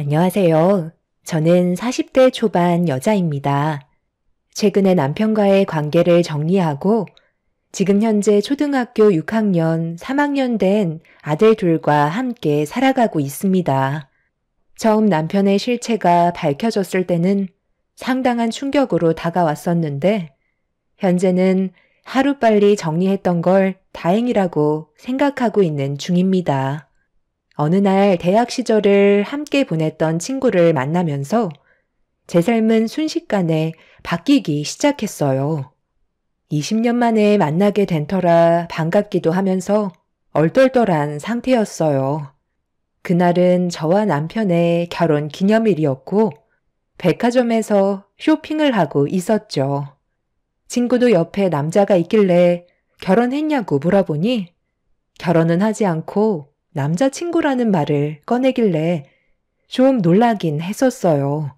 안녕하세요. 저는 40대 초반 여자입니다. 최근에 남편과의 관계를 정리하고 지금 현재 초등학교 6학년, 3학년 된 아들 둘과 함께 살아가고 있습니다. 처음 남편의 실체가 밝혀졌을 때는 상당한 충격으로 다가왔었는데 현재는 하루빨리 정리했던 걸 다행이라고 생각하고 있는 중입니다. 어느 날 대학 시절을 함께 보냈던 친구를 만나면서 제 삶은 순식간에 바뀌기 시작했어요. 20년 만에 만나게 된 터라 반갑기도 하면서 얼떨떨한 상태였어요. 그날은 저와 남편의 결혼 기념일이었고 백화점에서 쇼핑을 하고 있었죠. 친구도 옆에 남자가 있길래 결혼했냐고 물어보니 결혼은 하지 않고 남자친구라는 말을 꺼내길래 좀 놀라긴 했었어요.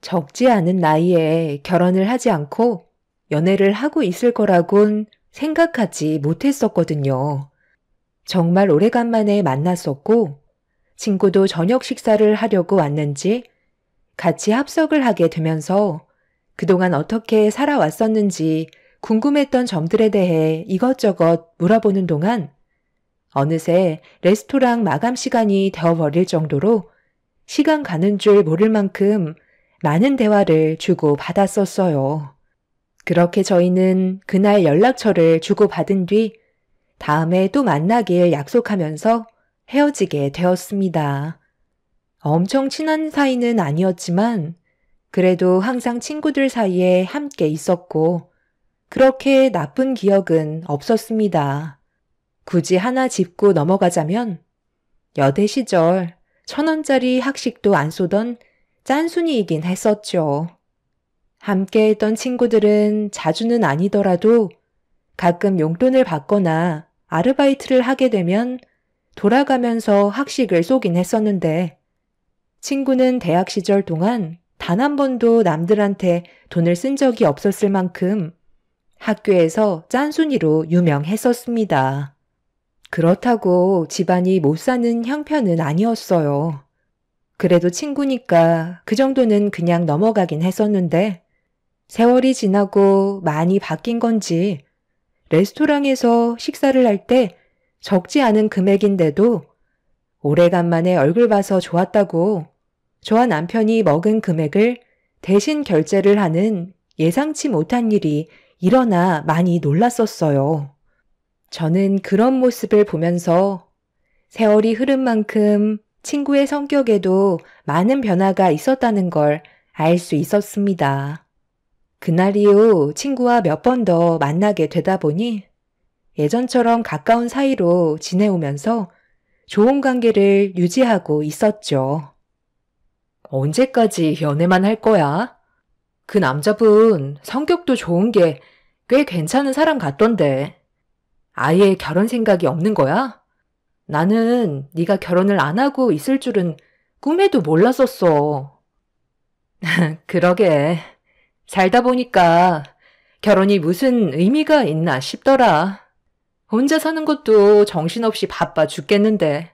적지 않은 나이에 결혼을 하지 않고 연애를 하고 있을 거라곤 생각하지 못했었거든요. 정말 오래간만에 만났었고 친구도 저녁 식사를 하려고 왔는지 같이 합석을 하게 되면서 그동안 어떻게 살아왔었는지 궁금했던 점들에 대해 이것저것 물어보는 동안 어느새 레스토랑 마감 시간이 되어버릴 정도로 시간 가는 줄 모를 만큼 많은 대화를 주고받았었어요. 그렇게 저희는 그날 연락처를 주고받은 뒤 다음에 또 만나길 약속하면서 헤어지게 되었습니다. 엄청 친한 사이는 아니었지만 그래도 항상 친구들 사이에 함께 있었고 그렇게 나쁜 기억은 없었습니다. 굳이 하나 짚고 넘어가자면 여대 시절 1,000원짜리 학식도 안 쏘던 짠순이이긴 했었죠. 함께 했던 친구들은 자주는 아니더라도 가끔 용돈을 받거나 아르바이트를 하게 되면 돌아가면서 학식을 쏘긴 했었는데 친구는 대학 시절 동안 단 한 번도 남들한테 돈을 쓴 적이 없었을 만큼 학교에서 짠순이로 유명했었습니다. 그렇다고 집안이 못 사는 형편은 아니었어요. 그래도 친구니까 그 정도는 그냥 넘어가긴 했었는데 세월이 지나고 많이 바뀐 건지 레스토랑에서 식사를 할 때 적지 않은 금액인데도 오래간만에 얼굴 봐서 좋았다고 저와 남편이 먹은 금액을 대신 결제를 하는 예상치 못한 일이 일어나 많이 놀랐었어요. 저는 그런 모습을 보면서 세월이 흐른 만큼 친구의 성격에도 많은 변화가 있었다는 걸 알 수 있었습니다. 그날 이후 친구와 몇 번 더 만나게 되다 보니 예전처럼 가까운 사이로 지내오면서 좋은 관계를 유지하고 있었죠. 언제까지 연애만 할 거야? 그 남자분 성격도 좋은 게 꽤 괜찮은 사람 같던데. 아예 결혼 생각이 없는 거야? 나는 네가 결혼을 안 하고 있을 줄은 꿈에도 몰랐었어. 그러게. 살다 보니까 결혼이 무슨 의미가 있나 싶더라. 혼자 사는 것도 정신없이 바빠 죽겠는데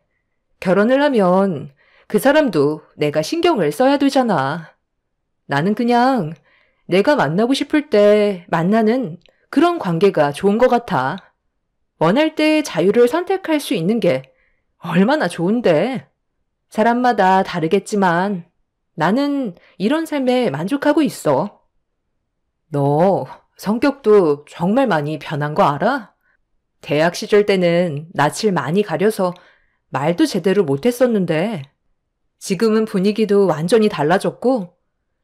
결혼을 하면 그 사람도 내가 신경을 써야 되잖아. 나는 그냥 내가 만나고 싶을 때 만나는 그런 관계가 좋은 것 같아. 원할 때 자유를 선택할 수 있는 게 얼마나 좋은데. 사람마다 다르겠지만 나는 이런 삶에 만족하고 있어. 너 성격도 정말 많이 변한 거 알아? 대학 시절 때는 낯을 많이 가려서 말도 제대로 못했었는데 지금은 분위기도 완전히 달라졌고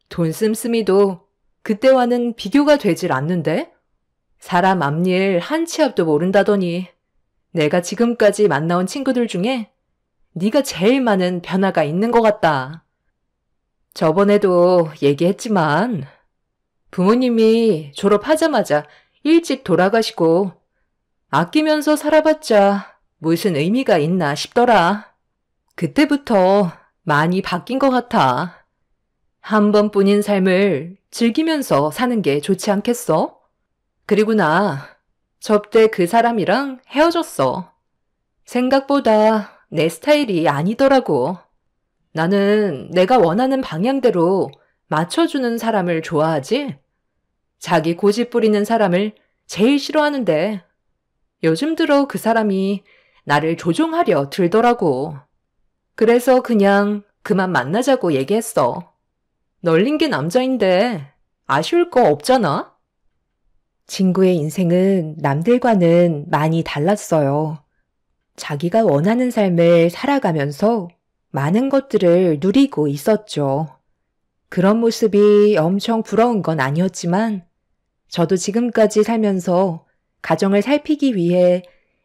돈 씀씀이도 그때와는 비교가 되질 않는데? 사람 앞일 한 치 앞도 모른다더니 내가 지금까지 만나온 친구들 중에 네가 제일 많은 변화가 있는 것 같다. 저번에도 얘기했지만 부모님이 졸업하자마자 일찍 돌아가시고 아끼면서 살아봤자 무슨 의미가 있나 싶더라. 그때부터 많이 바뀐 것 같아. 한 번뿐인 삶을 즐기면서 사는 게 좋지 않겠어? 그리고 나 접대 그 사람이랑 헤어졌어. 생각보다 내 스타일이 아니더라고. 나는 내가 원하는 방향대로 맞춰주는 사람을 좋아하지? 자기 고집 부리는 사람을 제일 싫어하는데 요즘 들어 그 사람이 나를 조종하려 들더라고. 그래서 그냥 그만 만나자고 얘기했어. 널린 게 남자인데 아쉬울 거 없잖아? 친구의 인생은 남들과는 많이 달랐어요. 자기가 원하는 삶을 살아가면서 많은 것들을 누리고 있었죠. 그런 모습이 엄청 부러운 건 아니었지만 저도 지금까지 살면서 가정을 살피기 위해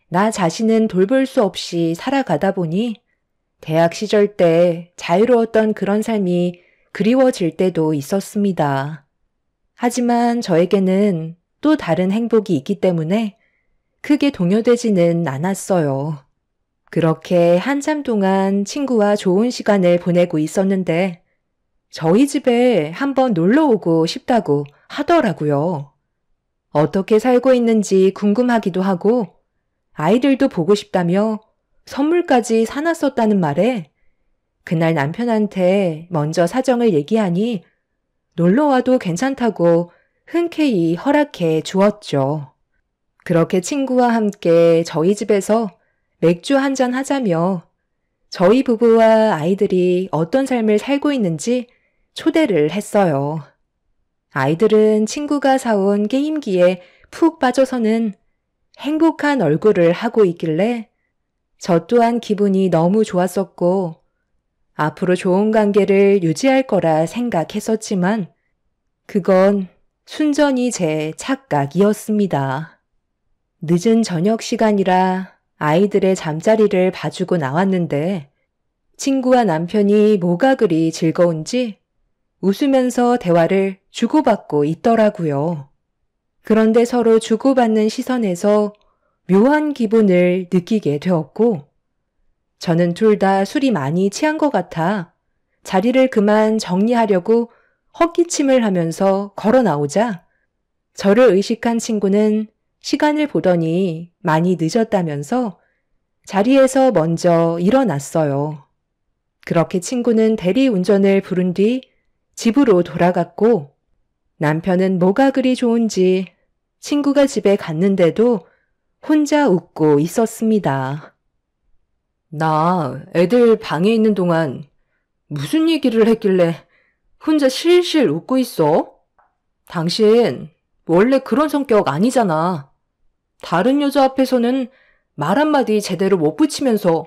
나 자신은 돌볼 수 없이 살아가다 보니 대학 시절 때 자유로웠던 그런 삶이 그리워질 때도 있었습니다. 하지만 저에게는 또 다른 행복이 있기 때문에 크게 동요되지는 않았어요. 그렇게 한참 동안 친구와 좋은 시간을 보내고 있었는데 저희 집에 한번 놀러 오고 싶다고 하더라고요. 어떻게 살고 있는지 궁금하기도 하고 아이들도 보고 싶다며 선물까지 사놨었다는 말에 그날 남편한테 먼저 사정을 얘기하니 놀러와도 괜찮다고 흔쾌히 허락해 주었죠. 그렇게 친구와 함께 저희 집에서 맥주 한잔 하자며 저희 부부와 아이들이 어떤 삶을 살고 있는지 초대를 했어요. 아이들은 친구가 사온 게임기에 푹 빠져서는 행복한 얼굴을 하고 있길래 저 또한 기분이 너무 좋았었고 앞으로 좋은 관계를 유지할 거라 생각했었지만 그건 순전히 제 착각이었습니다. 늦은 저녁 시간이라 아이들의 잠자리를 봐주고 나왔는데 친구와 남편이 뭐가 그리 즐거운지 웃으면서 대화를 주고받고 있더라고요. 그런데 서로 주고받는 시선에서 묘한 기분을 느끼게 되었고 저는 둘 다 술이 많이 취한 것 같아 자리를 그만 정리하려고 헛기침을 하면서 걸어 나오자 저를 의식한 친구는 시간을 보더니 많이 늦었다면서 자리에서 먼저 일어났어요. 그렇게 친구는 대리운전을 부른 뒤 집으로 돌아갔고 남편은 뭐가 그리 좋은지 친구가 집에 갔는데도 혼자 웃고 있었습니다. 나 애들 방에 있는 동안 무슨 얘기를 했길래 혼자 실실 웃고 있어? 당신 원래 그런 성격 아니잖아. 다른 여자 앞에서는 말 한마디 제대로 못 붙이면서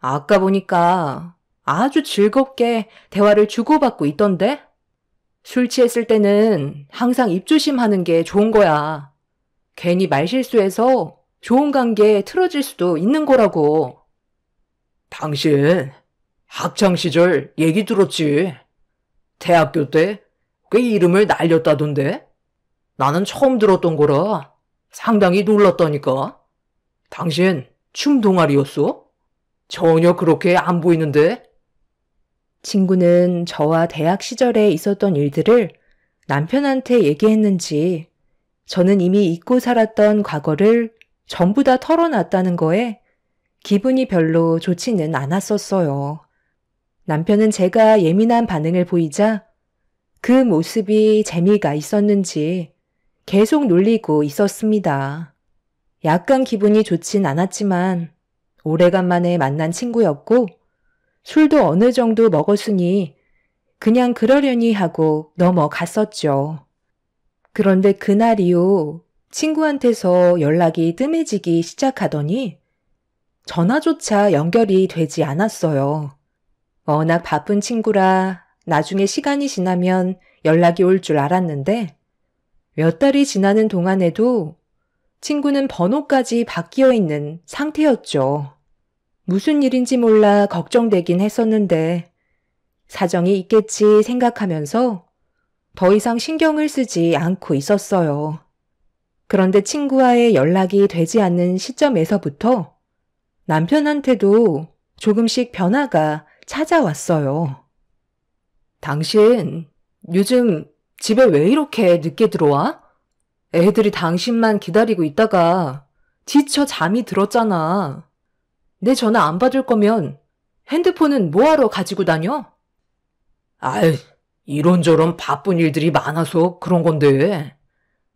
아까 보니까 아주 즐겁게 대화를 주고받고 있던데? 술 취했을 때는 항상 입조심하는 게 좋은 거야. 괜히 말실수해서 좋은 관계 틀어질 수도 있는 거라고. 당신 학창시절 얘기 들었지? 대학교 때 꽤 이름을 날렸다던데? 나는 처음 들었던 거라 상당히 놀랐다니까. 당신 춤 동아리였어? 전혀 그렇게 안 보이는데? 친구는 저와 대학 시절에 있었던 일들을 남편한테 얘기했는지 저는 이미 잊고 살았던 과거를 전부 다 털어놨다는 거에 기분이 별로 좋지는 않았었어요. 남편은 제가 예민한 반응을 보이자 그 모습이 재미가 있었는지 계속 놀리고 있었습니다. 약간 기분이 좋진 않았지만 오래간만에 만난 친구였고 술도 어느 정도 먹었으니 그냥 그러려니 하고 넘어갔었죠. 그런데 그날 이후 친구한테서 연락이 뜸해지기 시작하더니 전화조차 연결이 되지 않았어요. 워낙 바쁜 친구라 나중에 시간이 지나면 연락이 올 줄 알았는데 몇 달이 지나는 동안에도 친구는 번호까지 바뀌어 있는 상태였죠. 무슨 일인지 몰라 걱정되긴 했었는데 사정이 있겠지 생각하면서 더 이상 신경을 쓰지 않고 있었어요. 그런데 친구와의 연락이 되지 않는 시점에서부터 남편한테도 조금씩 변화가 찾아왔어요. 당신 요즘 집에 왜 이렇게 늦게 들어와? 애들이 당신만 기다리고 있다가 지쳐 잠이 들었잖아. 내 전화 안 받을 거면 핸드폰은 뭐하러 가지고 다녀? 아이, 이런저런 바쁜 일들이 많아서 그런 건데.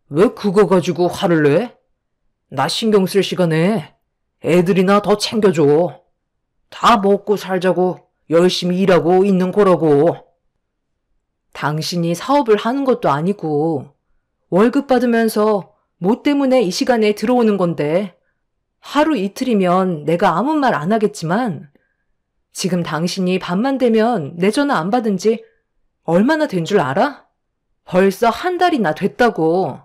왜 그거 가지고 화를 내? 나 신경 쓸 시간에 애들이나 더 챙겨줘. 다 먹고 살자고 열심히 일하고 있는 거라고. 당신이 사업을 하는 것도 아니고 월급 받으면서 뭐 때문에 이 시간에 들어오는 건데 하루 이틀이면 내가 아무 말 안 하겠지만 지금 당신이 밤만 되면 내 전화 안 받은 지 얼마나 된 줄 알아? 벌써 한 달이나 됐다고.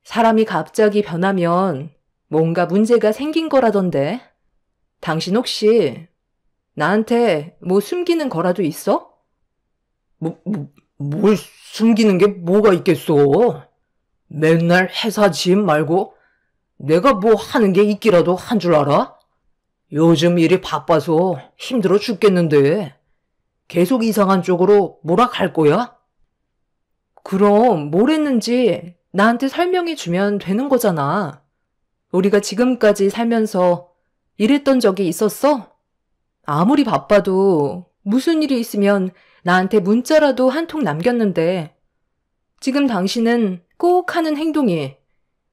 사람이 갑자기 변하면 뭔가 문제가 생긴 거라던데. 당신 혹시 나한테 뭐 숨기는 거라도 있어? 뭘 숨기는 게 뭐가 있겠어? 맨날 회사 짐 말고 내가 뭐 하는 게 있기라도 한 줄 알아? 요즘 일이 바빠서 힘들어 죽겠는데 계속 이상한 쪽으로 몰아갈 거야? 그럼 뭘 했는지 나한테 설명해 주면 되는 거잖아. 우리가 지금까지 살면서 이랬던 적이 있었어? 아무리 바빠도 무슨 일이 있으면 나한테 문자라도 한 통 남겼는데 지금 당신은 꼭 하는 행동이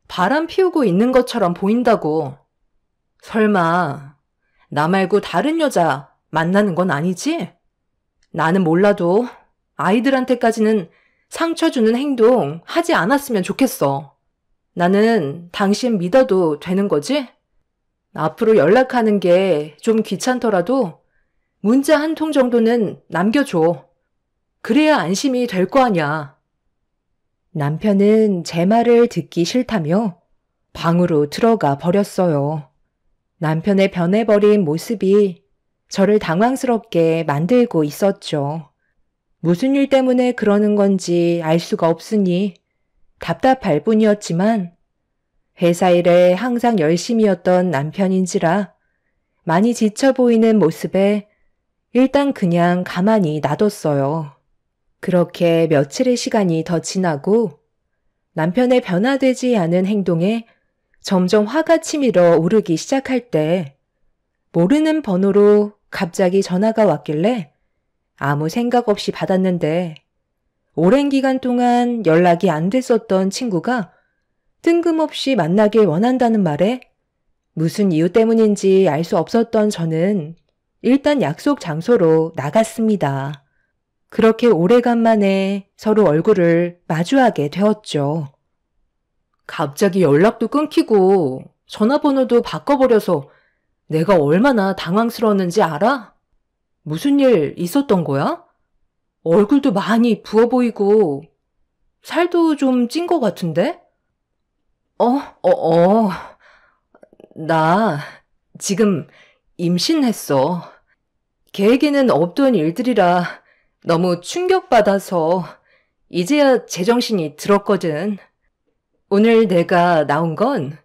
바람 피우고 있는 것처럼 보인다고. 설마 나 말고 다른 여자 만나는 건 아니지? 나는 몰라도 아이들한테까지는 상처 주는 행동 하지 않았으면 좋겠어. 나는 당신 믿어도 되는 거지? 앞으로 연락하는 게 좀 귀찮더라도 문자 한 통 정도는 남겨줘. 그래야 안심이 될 거 아냐. 남편은 제 말을 듣기 싫다며 방으로 들어가 버렸어요. 남편의 변해버린 모습이 저를 당황스럽게 만들고 있었죠. 무슨 일 때문에 그러는 건지 알 수가 없으니 답답할 뿐이었지만 회사 일에 항상 열심이었던 남편인지라 많이 지쳐 보이는 모습에 일단 그냥 가만히 놔뒀어요. 그렇게 며칠의 시간이 더 지나고 남편의 변화되지 않은 행동에 점점 화가 치밀어 오르기 시작할 때 모르는 번호로 갑자기 전화가 왔길래 아무 생각 없이 받았는데 오랜 기간 동안 연락이 안 됐었던 친구가 뜬금없이 만나길 원한다는 말에 무슨 이유 때문인지 알 수 없었던 저는 일단 약속 장소로 나갔습니다. 그렇게 오래간만에 서로 얼굴을 마주하게 되었죠. 갑자기 연락도 끊기고 전화번호도 바꿔버려서 내가 얼마나 당황스러웠는지 알아? 무슨 일 있었던 거야? 얼굴도 많이 부어 보이고 살도 좀 찐 것 같은데? 나 지금 임신했어. 계획에는 없던 일들이라 너무 충격받아서 이제야 제정신이 들었거든. 오늘 내가 나온 건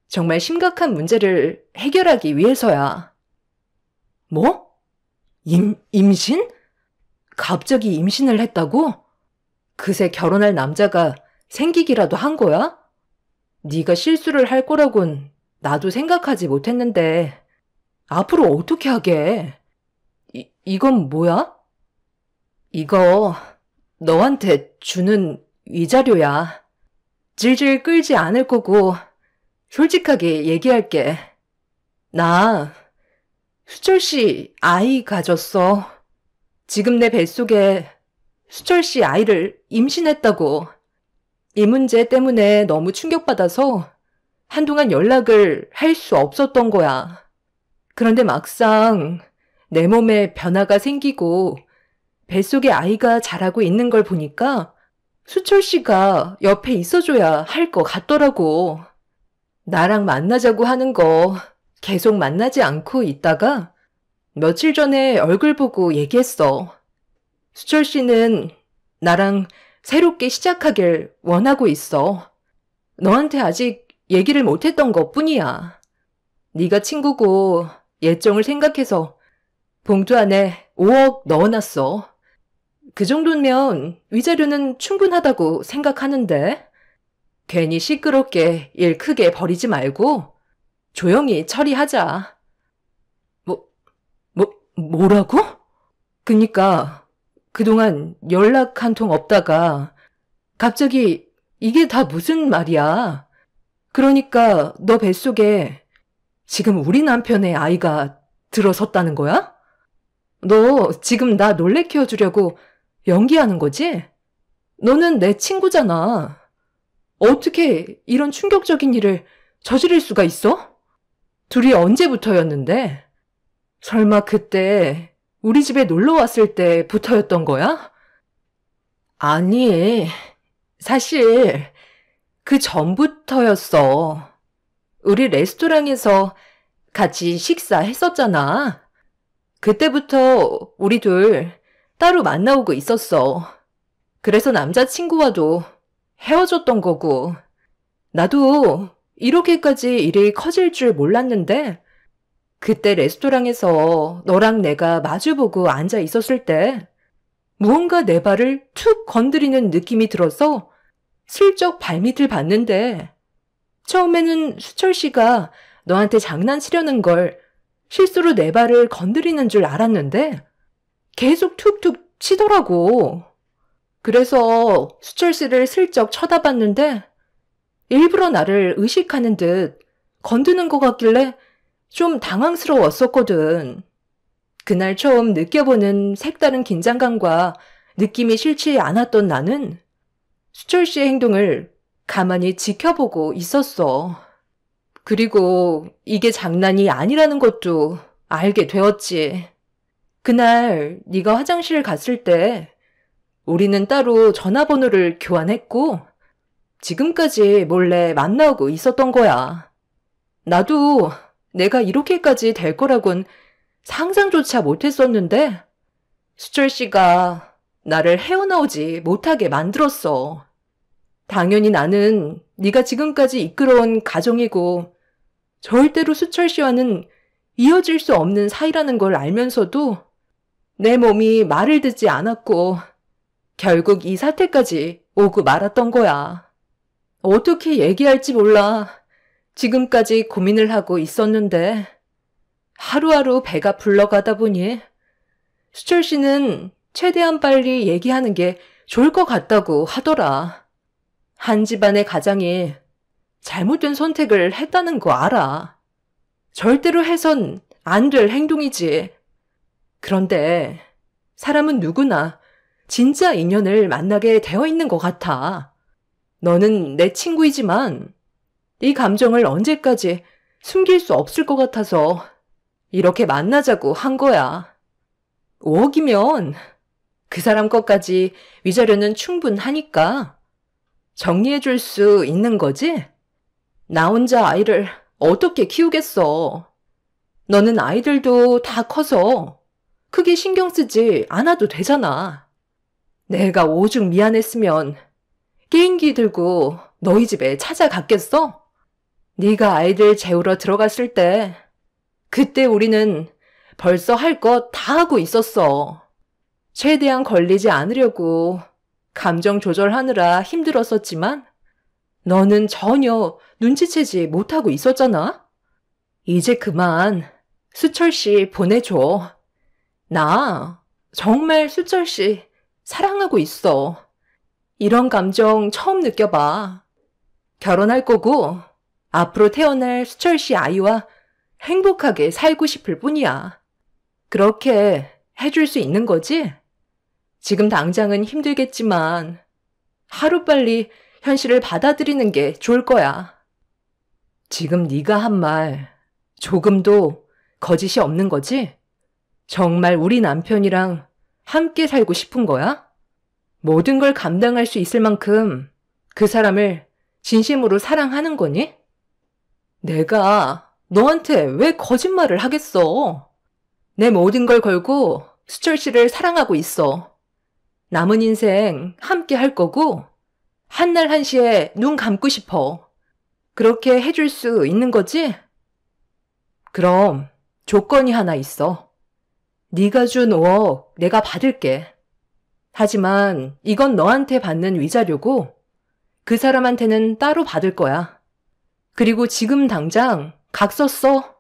정말 심각한 문제를 해결하기 위해서야. 뭐? 임신? 갑자기 임신을 했다고? 그새 결혼할 남자가 생기기라도 한 거야? 네가 실수를 할 거라곤 나도 생각하지 못했는데 앞으로 어떻게 하게? 이건 뭐야? 이거 너한테 주는 위자료야. 질질 끌지 않을 거고 솔직하게 얘기할게. 나 수철 씨 아이 가졌어. 지금 내 뱃속에 수철 씨 아이를 임신했다고. 이 문제 때문에 너무 충격받아서 한동안 연락을 할 수 없었던 거야. 그런데 막상 내 몸에 변화가 생기고 뱃속에 아이가 자라고 있는 걸 보니까 수철 씨가 옆에 있어줘야 할 것 같더라고. 나랑 만나자고 하는 거 계속 만나지 않고 있다가 며칠 전에 얼굴 보고 얘기했어. 수철 씨는 나랑 새롭게 시작하길 원하고 있어. 너한테 아직 얘기를 못했던 것 뿐이야. 네가 친구고 예정을 생각해서 봉투 안에 5억 넣어놨어. 그 정도면 위자료는 충분하다고 생각하는데 괜히 시끄럽게 일 크게 벌이지 말고 조용히 처리하자. 뭐라고? 그니까 그동안 연락 한 통 없다가 갑자기 이게 다 무슨 말이야. 그러니까 너 뱃속에 지금 우리 남편의 아이가 들어섰다는 거야? 너 지금 나 놀래켜 주려고 연기하는 거지? 너는 내 친구잖아. 어떻게 이런 충격적인 일을 저지를 수가 있어? 둘이 언제부터였는데? 설마 그때 우리 집에 놀러 왔을 때부터였던 거야? 아니, 사실 그 전부터였어. 우리 레스토랑에서 같이 식사했었잖아. 그때부터 우리 둘 따로 만나오고 있었어. 그래서 남자친구와도 헤어졌던 거고. 나도 이렇게까지 일이 커질 줄 몰랐는데 그때 레스토랑에서 너랑 내가 마주보고 앉아 있었을 때 무언가 내 발을 툭 건드리는 느낌이 들어서 슬쩍 발밑을 봤는데 처음에는 수철 씨가 너한테 장난치려는 걸 실수로 내 발을 건드리는 줄 알았는데 계속 툭툭 치더라고. 그래서 수철 씨를 슬쩍 쳐다봤는데 일부러 나를 의식하는 듯 건드는 것 같길래 좀 당황스러웠었거든. 그날 처음 느껴보는 색다른 긴장감과 느낌이 싫지 않았던 나는 수철 씨의 행동을 가만히 지켜보고 있었어. 그리고 이게 장난이 아니라는 것도 알게 되었지. 그날 네가 화장실 갔을 때 우리는 따로 전화번호를 교환했고 지금까지 몰래 만나고 있었던 거야. 나도 내가 이렇게까지 될 거라곤 상상조차 못했었는데 수철 씨가 나를 헤어나오지 못하게 만들었어. 당연히 나는 네가 지금까지 이끌어온 가정이고 절대로 수철 씨와는 이어질 수 없는 사이라는 걸 알면서도 내 몸이 말을 듣지 않았고 결국 이 사태까지 오고 말았던 거야. 어떻게 얘기할지 몰라. 지금까지 고민을 하고 있었는데 하루하루 배가 불러가다 보니 수철 씨는 최대한 빨리 얘기하는 게 좋을 것 같다고 하더라. 한 집안의 가장이 잘못된 선택을 했다는 거 알아. 절대로 해선 안 될 행동이지. 그런데 사람은 누구나 진짜 인연을 만나게 되어 있는 것 같아. 너는 내 친구이지만 이 감정을 언제까지 숨길 수 없을 것 같아서 이렇게 만나자고 한 거야. 5억이면 그 사람 것까지 위자료는 충분하니까 정리해 줄 수 있는 거지? 나 혼자 아이를 어떻게 키우겠어. 너는 아이들도 다 커서 크게 신경 쓰지 않아도 되잖아. 내가 오죽 미안했으면 게임기 들고 너희 집에 찾아갔겠어? 네가 아이들 재우러 들어갔을 때 그때 우리는 벌써 할 거 다 하고 있었어. 최대한 걸리지 않으려고 감정 조절하느라 힘들었었지만 너는 전혀 눈치채지 못하고 있었잖아. 이제 그만 수철 씨 보내줘. 나 정말 수철 씨 사랑하고 있어. 이런 감정 처음 느껴봐. 결혼할 거고 앞으로 태어날 수철 씨 아이와 행복하게 살고 싶을 뿐이야. 그렇게 해줄 수 있는 거지? 지금 당장은 힘들겠지만 하루빨리 현실을 받아들이는 게 좋을 거야. 지금 네가 한 말 조금도 거짓이 없는 거지? 정말 우리 남편이랑 함께 살고 싶은 거야? 모든 걸 감당할 수 있을 만큼 그 사람을 진심으로 사랑하는 거니? 내가 너한테 왜 거짓말을 하겠어? 내 모든 걸 걸고 수철 씨를 사랑하고 있어. 남은 인생 함께 할 거고 한날 한시에 눈 감고 싶어. 그렇게 해줄 수 있는 거지? 그럼 조건이 하나 있어. 네가 준 5억 내가 받을게. 하지만 이건 너한테 받는 위자료고 그 사람한테는 따로 받을 거야. 그리고 지금 당장 각서 써.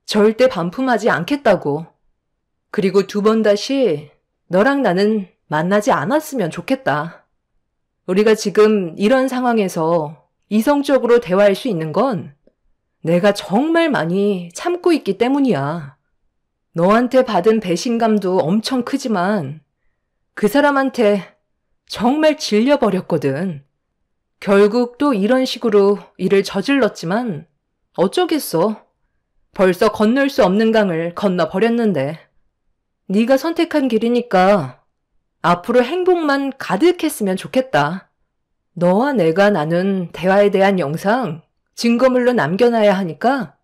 절대 반품하지 않겠다고. 그리고 두 번 다시 너랑 나는 만나지 않았으면 좋겠다. 우리가 지금 이런 상황에서 이성적으로 대화할 수 있는 건 내가 정말 많이 참고 있기 때문이야. 너한테 받은 배신감도 엄청 크지만 그 사람한테 정말 질려버렸거든. 결국 또 이런 식으로 일을 저질렀지만 어쩌겠어. 벌써 건널 수 없는 강을 건너버렸는데. 네가 선택한 길이니까 앞으로 행복만 가득했으면 좋겠다. 너와 내가 나눈 대화에 대한 영상 증거물로 남겨놔야 하니까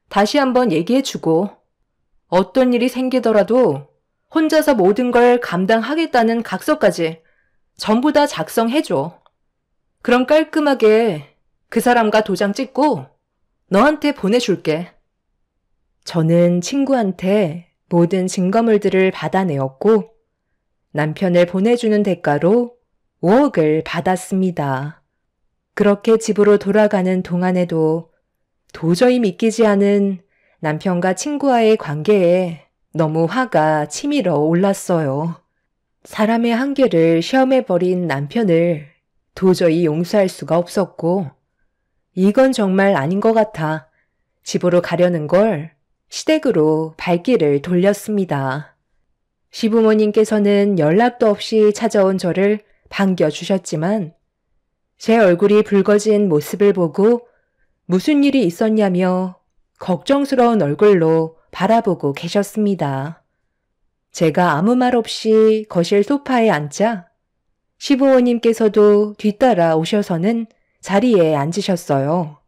다시 한번 얘기해주고 어떤 일이 생기더라도 혼자서 모든 걸 감당하겠다는 각서까지 전부 다 작성해줘. 그럼 깔끔하게 그 사람과 도장 찍고 너한테 보내줄게. 저는 친구한테 모든 증거물들을 받아내었고 남편을 보내주는 대가로 5억을 받았습니다. 그렇게 집으로 돌아가는 동안에도 도저히 믿기지 않은 남편과 친구와의 관계에 너무 화가 치밀어 올랐어요. 사람의 한계를 시험해버린 남편을 도저히 용서할 수가 없었고 이건 정말 아닌 것 같아 집으로 가려는 걸 시댁으로 발길을 돌렸습니다. 시부모님께서는 연락도 없이 찾아온 저를 반겨주셨지만 제 얼굴이 붉어진 모습을 보고 무슨 일이 있었냐며 걱정스러운 얼굴로 바라보고 계셨습니다. 제가 아무 말 없이 거실 소파에 앉자 시부모님께서도 뒤따라 오셔서는 자리에 앉으셨어요.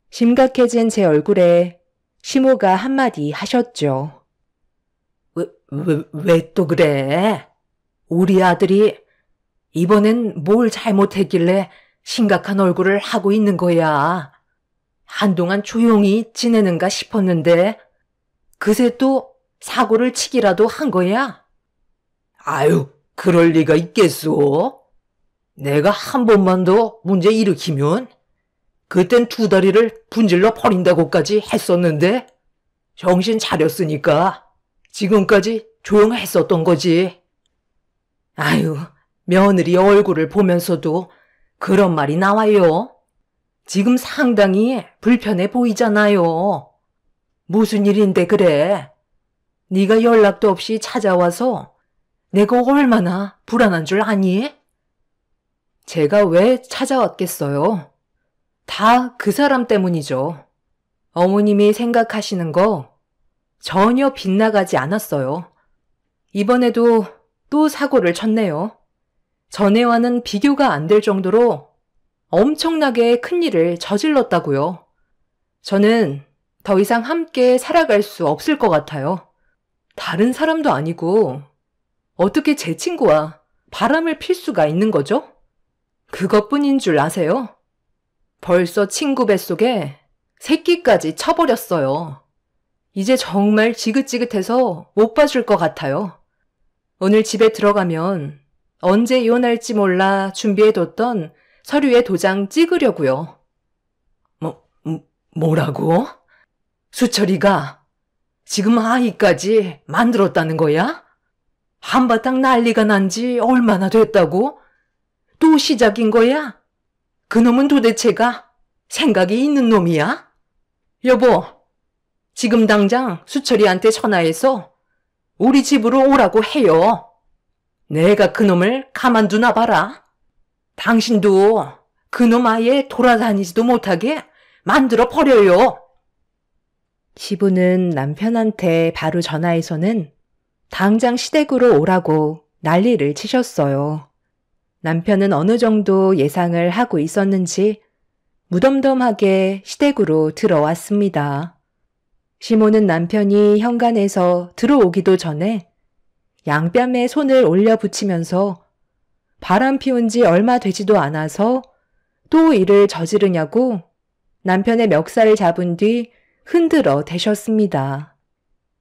심각해진 제 얼굴에 시모가 한마디 하셨죠. 왜 또 그래? 우리 아들이 이번엔 뭘 잘못했길래 심각한 얼굴을 하고 있는 거야. 한동안 조용히 지내는가 싶었는데 그새 또 사고를 치기라도 한 거야? 아유, 그럴 리가 있겠소? 내가 한 번만 더 문제 일으키면 그땐 두 다리를 분질러 버린다고까지 했었는데 정신 차렸으니까 지금까지 조용했었던 거지. 아유, 며느리 얼굴을 보면서도 그런 말이 나와요. 지금 상당히 불편해 보이잖아요. 무슨 일인데 그래? 네가 연락도 없이 찾아와서 내가 얼마나 불안한 줄 아니? 제가 왜 찾아왔겠어요? 다 그 사람 때문이죠. 어머님이 생각하시는 거 전혀 빗나가지 않았어요. 이번에도 또 사고를 쳤네요. 전에와는 비교가 안 될 정도로 엄청나게 큰 일을 저질렀다고요. 저는 더 이상 함께 살아갈 수 없을 것 같아요. 다른 사람도 아니고 어떻게 제 친구와 바람을 필 수가 있는 거죠? 그것뿐인 줄 아세요? 벌써 친구 뱃속에 새끼까지 쳐버렸어요. 이제 정말 지긋지긋해서 못 봐줄 것 같아요. 오늘 집에 들어가면 언제 이혼할지 몰라 준비해뒀던 서류에 도장 찍으려고요. 뭐라고? 수철이가 지금 아이까지 만들었다는 거야? 한바탕 난리가 난 지 얼마나 됐다고? 또 시작인 거야? 그놈은 도대체가 생각이 있는 놈이야? 여보, 지금 당장 수철이한테 전화해서 우리 집으로 오라고 해요. 내가 그놈을 가만두나 봐라. 당신도 그놈 아예 돌아다니지도 못하게 만들어 버려요. 시부는 남편한테 바로 전화해서는 당장 시댁으로 오라고 난리를 치셨어요. 남편은 어느 정도 예상을 하고 있었는지 무덤덤하게 시댁으로 들어왔습니다. 시모는 남편이 현관에서 들어오기도 전에 양뺨에 손을 올려 붙이면서 바람 피운 지 얼마 되지도 않아서 또 일을 저지르냐고 남편의 멱살을 잡은 뒤 흔들어 대셨습니다.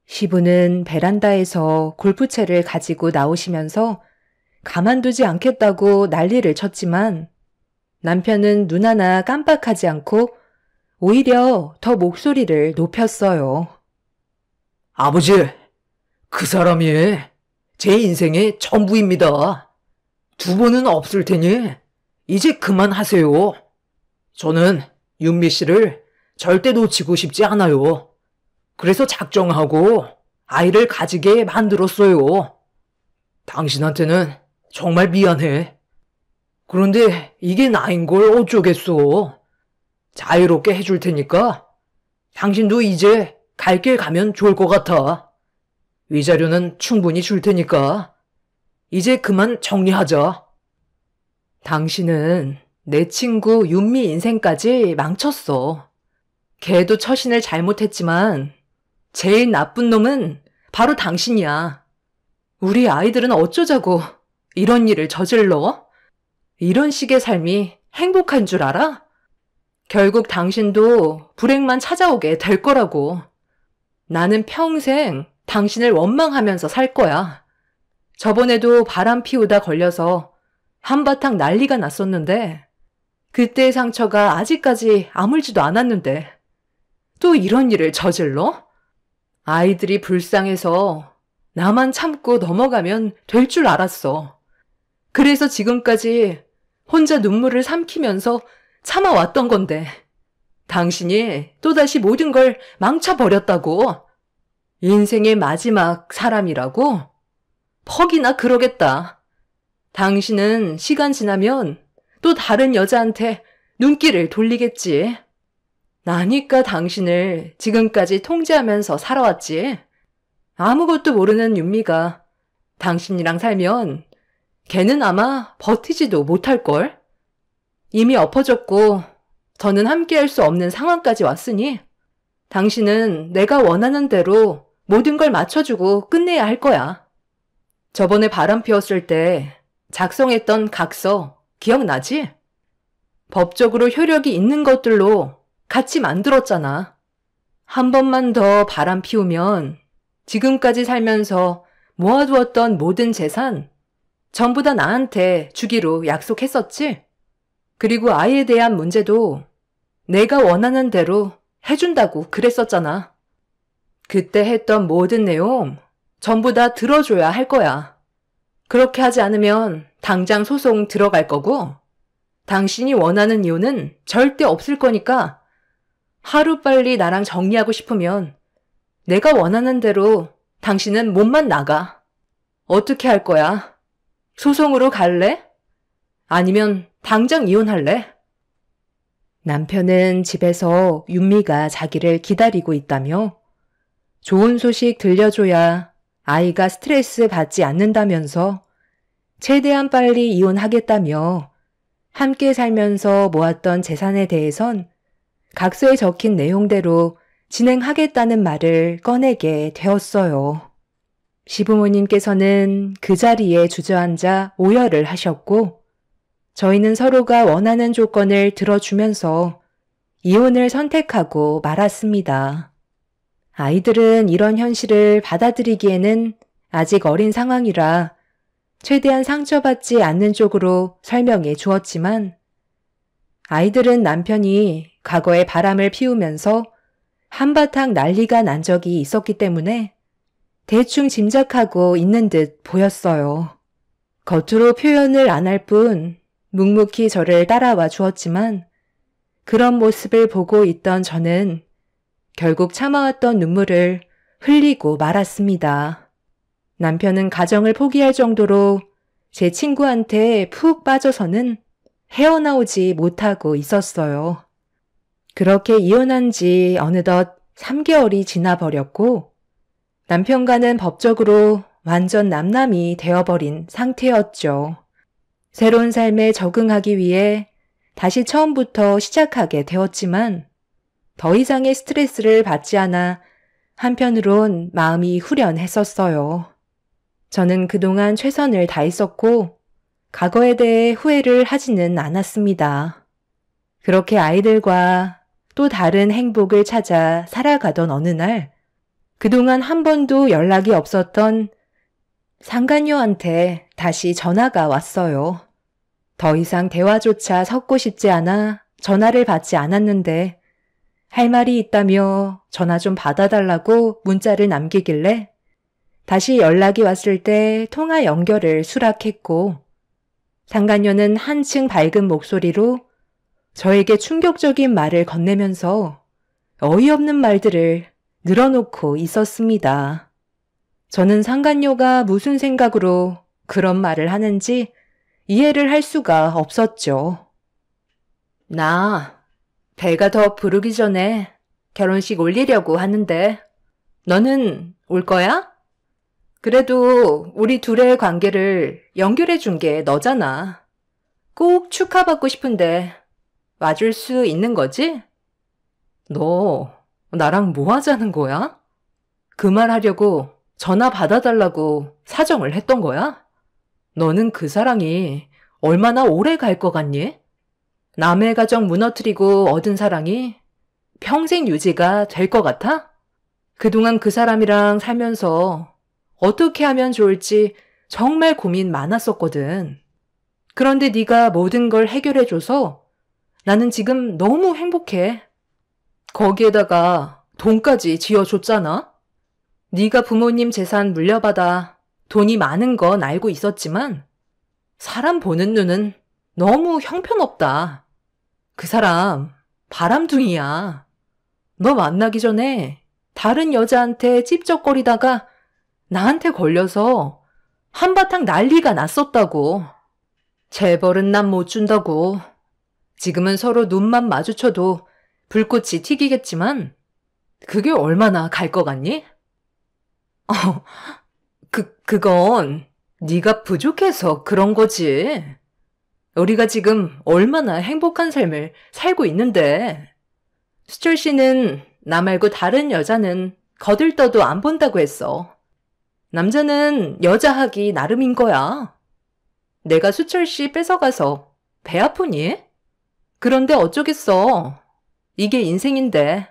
시부는 베란다에서 골프채를 가지고 나오시면서 가만두지 않겠다고 난리를 쳤지만 남편은 눈 하나 깜빡하지 않고 오히려 더 목소리를 높였어요. 아버지, 그 사람이 제 인생의 전부입니다. 두 번은 없을 테니 이제 그만하세요. 저는 윤미 씨를 절대 놓치고 싶지 않아요. 그래서 작정하고 아이를 가지게 만들었어요. 당신한테는 정말 미안해. 그런데 이게 나인 걸 어쩌겠어. 자유롭게 해줄 테니까 당신도 이제 갈 길 가면 좋을 것 같아. 위자료는 충분히 줄 테니까 이제 그만 정리하자. 당신은 내 친구 윤미 인생까지 망쳤어. 걔도 처신을 잘못했지만 제일 나쁜 놈은 바로 당신이야. 우리 아이들은 어쩌자고 이런 일을 저질러? 이런 식의 삶이 행복한 줄 알아? 결국 당신도 불행만 찾아오게 될 거라고. 나는 평생 당신을 원망하면서 살 거야. 저번에도 바람 피우다 걸려서 한바탕 난리가 났었는데 그때의 상처가 아직까지 아물지도 않았는데 또 이런 일을 저질러? 아이들이 불쌍해서 나만 참고 넘어가면 될 줄 알았어. 그래서 지금까지 혼자 눈물을 삼키면서 참아왔던 건데 당신이 또다시 모든 걸 망쳐버렸다고. 인생의 마지막 사람이라고? 퍽이나 그러겠다. 당신은 시간 지나면 또 다른 여자한테 눈길을 돌리겠지. 나니까 당신을 지금까지 통제하면서 살아왔지. 아무것도 모르는 윤미가 당신이랑 살면 걔는 아마 버티지도 못할걸? 이미 엎어졌고 더는 함께할 수 없는 상황까지 왔으니 당신은 내가 원하는 대로 모든 걸 맞춰주고 끝내야 할 거야. 저번에 바람 피웠을 때 작성했던 각서 기억나지? 법적으로 효력이 있는 것들로 같이 만들었잖아. 한 번만 더 바람 피우면 지금까지 살면서 모아두었던 모든 재산 전부 다 나한테 주기로 약속했었지? 그리고 아이에 대한 문제도 내가 원하는 대로 해준다고 그랬었잖아. 그때 했던 모든 내용 전부 다 들어줘야 할 거야. 그렇게 하지 않으면 당장 소송 들어갈 거고 당신이 원하는 이유는 절대 없을 거니까 하루빨리 나랑 정리하고 싶으면 내가 원하는 대로 당신은 몸만 나가. 어떻게 할 거야? 소송으로 갈래? 아니면 당장 이혼할래? 남편은 집에서 윤미가 자기를 기다리고 있다며 좋은 소식 들려줘야 아이가 스트레스 받지 않는다면서 최대한 빨리 이혼하겠다며 함께 살면서 모았던 재산에 대해선 각서에 적힌 내용대로 진행하겠다는 말을 꺼내게 되었어요. 시부모님께서는 그 자리에 주저앉아 오열을 하셨고 저희는 서로가 원하는 조건을 들어주면서 이혼을 선택하고 말았습니다. 아이들은 이런 현실을 받아들이기에는 아직 어린 상황이라 최대한 상처받지 않는 쪽으로 설명해 주었지만 아이들은 남편이 과거에 바람을 피우면서 한바탕 난리가 난 적이 있었기 때문에 대충 짐작하고 있는 듯 보였어요. 겉으로 표현을 안 할 뿐 묵묵히 저를 따라와 주었지만 그런 모습을 보고 있던 저는 결국 참아왔던 눈물을 흘리고 말았습니다. 남편은 가정을 포기할 정도로 제 친구한테 푹 빠져서는 헤어나오지 못하고 있었어요. 그렇게 이혼한 지 어느덧 3개월이 지나버렸고 남편과는 법적으로 완전 남남이 되어버린 상태였죠. 새로운 삶에 적응하기 위해 다시 처음부터 시작하게 되었지만 더 이상의 스트레스를 받지 않아 한편으론 마음이 후련했었어요. 저는 그동안 최선을 다했었고 과거에 대해 후회를 하지는 않았습니다. 그렇게 아이들과 또 다른 행복을 찾아 살아가던 어느 날 그동안 한 번도 연락이 없었던 상간녀한테 다시 전화가 왔어요. 더 이상 대화조차 섞고 싶지 않아 전화를 받지 않았는데 할 말이 있다며 전화 좀 받아달라고 문자를 남기길래 다시 연락이 왔을 때 통화 연결을 수락했고 상간녀는 한층 밝은 목소리로 저에게 충격적인 말을 건네면서 어이없는 말들을 늘어놓고 있었습니다. 저는 상간녀가 무슨 생각으로 그런 말을 하는지 이해를 할 수가 없었죠. 나 배가 더 부르기 전에 결혼식 올리려고 하는데 너는 올 거야? 그래도 우리 둘의 관계를 연결해 준 게 너잖아. 꼭 축하받고 싶은데 와줄 수 있는 거지? 너 나랑 뭐 하자는 거야? 그 말 하려고 전화 받아달라고 사정을 했던 거야? 너는 그 사랑이 얼마나 오래 갈 것 같니? 남의 가정 무너뜨리고 얻은 사랑이 평생 유지가 될 것 같아? 그동안 그 사람이랑 살면서 어떻게 하면 좋을지 정말 고민 많았었거든. 그런데 네가 모든 걸 해결해줘서 나는 지금 너무 행복해. 거기에다가 돈까지 쥐어줬잖아? 네가 부모님 재산 물려받아 돈이 많은 건 알고 있었지만 사람 보는 눈은 너무 형편없다. 그 사람 바람둥이야. 너 만나기 전에 다른 여자한테 찝쩍거리다가 나한테 걸려서 한바탕 난리가 났었다고. 재벌은 난 못 준다고. 지금은 서로 눈만 마주쳐도 불꽃이 튀기겠지만 그게 얼마나 갈 것 같니? 그건 네가 부족해서 그런 거지. 우리가 지금 얼마나 행복한 삶을 살고 있는데. 수철 씨는 나 말고 다른 여자는 거들떠도 안 본다고 했어. 남자는 여자하기 나름인 거야. 내가 수철 씨 뺏어가서 배 아프니? 그런데 어쩌겠어. 이게 인생인데.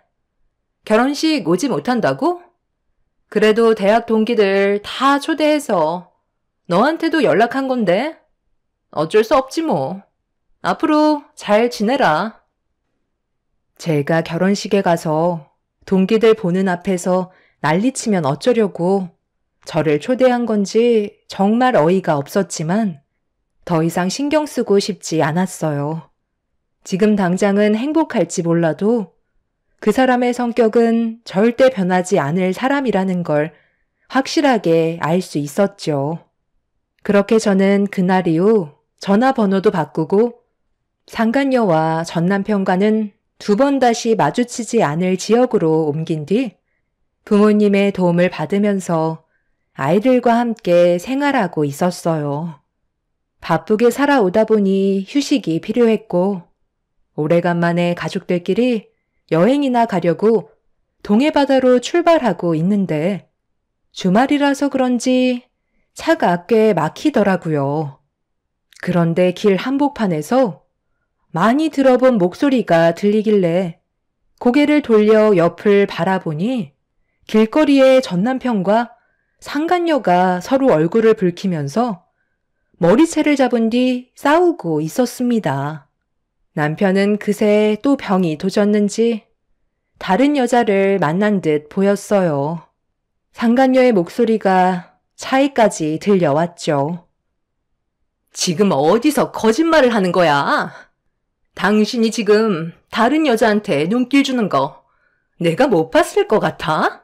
결혼식 오지 못한다고? 그래도 대학 동기들 다 초대해서 너한테도 연락한 건데 어쩔 수 없지 뭐. 앞으로 잘 지내라. 제가 결혼식에 가서 동기들 보는 앞에서 난리치면 어쩌려고 저를 초대한 건지 정말 어이가 없었지만 더 이상 신경 쓰고 싶지 않았어요. 지금 당장은 행복할지 몰라도 그 사람의 성격은 절대 변하지 않을 사람이라는 걸 확실하게 알 수 있었죠. 그렇게 저는 그날 이후 전화번호도 바꾸고 상간녀와 전남편과는 2번 다시 마주치지 않을 지역으로 옮긴 뒤 부모님의 도움을 받으면서 아이들과 함께 생활하고 있었어요. 바쁘게 살아오다 보니 휴식이 필요했고 오래간만에 가족들끼리 여행이나 가려고 동해바다로 출발하고 있는데 주말이라서 그런지 차가 꽤 막히더라고요. 그런데 길 한복판에서 많이 들어본 목소리가 들리길래 고개를 돌려 옆을 바라보니 길거리에 전남편과 상간녀가 서로 얼굴을 붉히면서 머리채를 잡은 뒤 싸우고 있었습니다. 남편은 그새 또 병이 도졌는지 다른 여자를 만난 듯 보였어요. 상간녀의 목소리가 차에까지 들려왔죠. 지금 어디서 거짓말을 하는 거야? 당신이 지금 다른 여자한테 눈길 주는 거 내가 못 봤을 것 같아?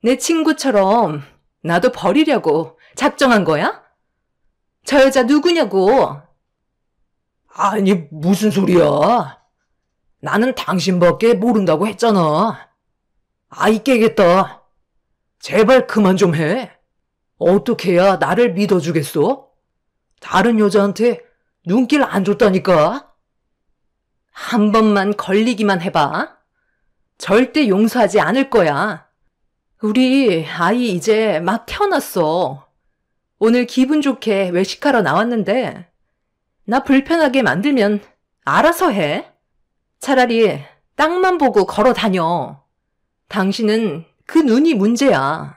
내 친구처럼 나도 버리려고 작정한 거야? 저 여자 누구냐고? 아니, 무슨 소리야? 나는 당신밖에 모른다고 했잖아. 아이 깨겠다. 제발 그만 좀 해. 어떻게 해야 나를 믿어주겠어? 다른 여자한테 눈길 안 줬다니까? 한 번만 걸리기만 해봐. 절대 용서하지 않을 거야. 우리 아이 이제 막 태어났어. 오늘 기분 좋게 외식하러 나왔는데 나 불편하게 만들면 알아서 해. 차라리 땅만 보고 걸어 다녀. 당신은 그 눈이 문제야.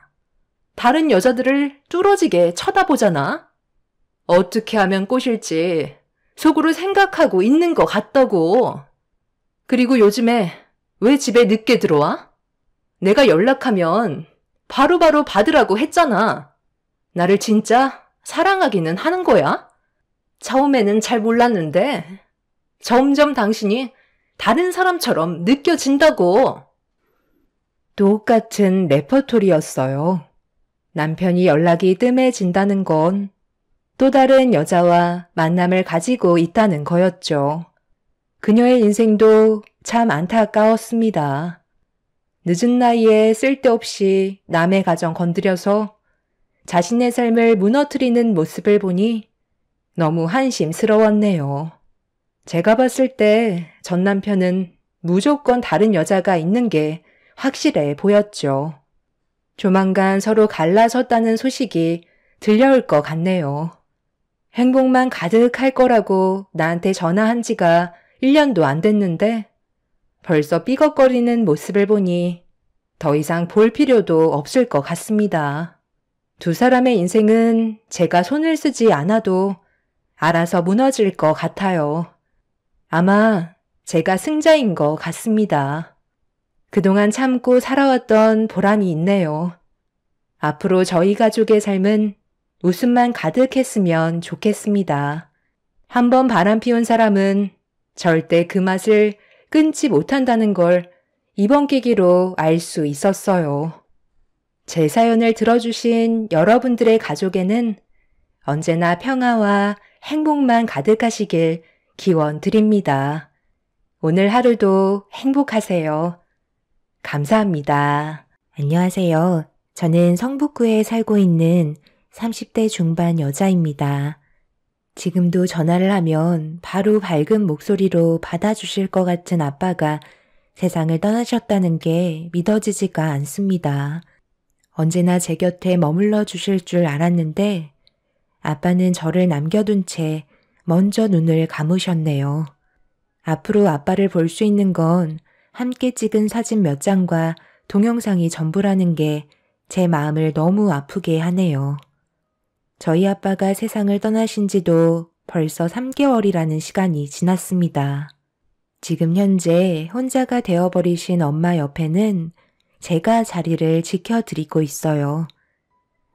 다른 여자들을 뚫어지게 쳐다보잖아. 어떻게 하면 꼬실지 속으로 생각하고 있는 것 같다고. 그리고 요즘에 왜 집에 늦게 들어와? 내가 연락하면 바로바로 받으라고 했잖아. 나를 진짜 사랑하기는 하는 거야? 처음에는 잘 몰랐는데 점점 당신이 다른 사람처럼 느껴진다고. 똑같은 레퍼토리였어요. 남편이 연락이 뜸해진다는 건 또 다른 여자와 만남을 가지고 있다는 거였죠. 그녀의 인생도 참 안타까웠습니다. 늦은 나이에 쓸데없이 남의 가정 건드려서 자신의 삶을 무너뜨리는 모습을 보니 너무 한심스러웠네요. 제가 봤을 때 전 남편은 무조건 다른 여자가 있는 게 확실해 보였죠. 조만간 서로 갈라섰다는 소식이 들려올 것 같네요. 행복만 가득할 거라고 나한테 전화한 지가 1년도 안 됐는데 벌써 삐걱거리는 모습을 보니 더 이상 볼 필요도 없을 것 같습니다. 두 사람의 인생은 제가 손을 쓰지 않아도 알아서 무너질 것 같아요. 아마 제가 승자인 것 같습니다. 그동안 참고 살아왔던 보람이 있네요. 앞으로 저희 가족의 삶은 웃음만 가득했으면 좋겠습니다. 한번 바람 피운 사람은 절대 그 맛을 끊지 못한다는 걸 이번 계기로 알 수 있었어요. 제 사연을 들어주신 여러분들의 가족에는 언제나 평화와 행복만 가득하시길 기원 드립니다. 오늘 하루도 행복하세요. 감사합니다. 안녕하세요. 저는 성북구에 살고 있는 30대 중반 여자입니다. 지금도 전화를 하면 바로 밝은 목소리로 받아주실 것 같은 아빠가 세상을 떠나셨다는 게 믿어지지가 않습니다. 언제나 제 곁에 머물러 주실 줄 알았는데 아빠는 저를 남겨둔 채 먼저 눈을 감으셨네요. 앞으로 아빠를 볼 수 있는 건 함께 찍은 사진 몇 장과 동영상이 전부라는 게 제 마음을 너무 아프게 하네요. 저희 아빠가 세상을 떠나신 지도 벌써 3개월이라는 시간이 지났습니다. 지금 현재 혼자가 되어버리신 엄마 옆에는 제가 자리를 지켜드리고 있어요.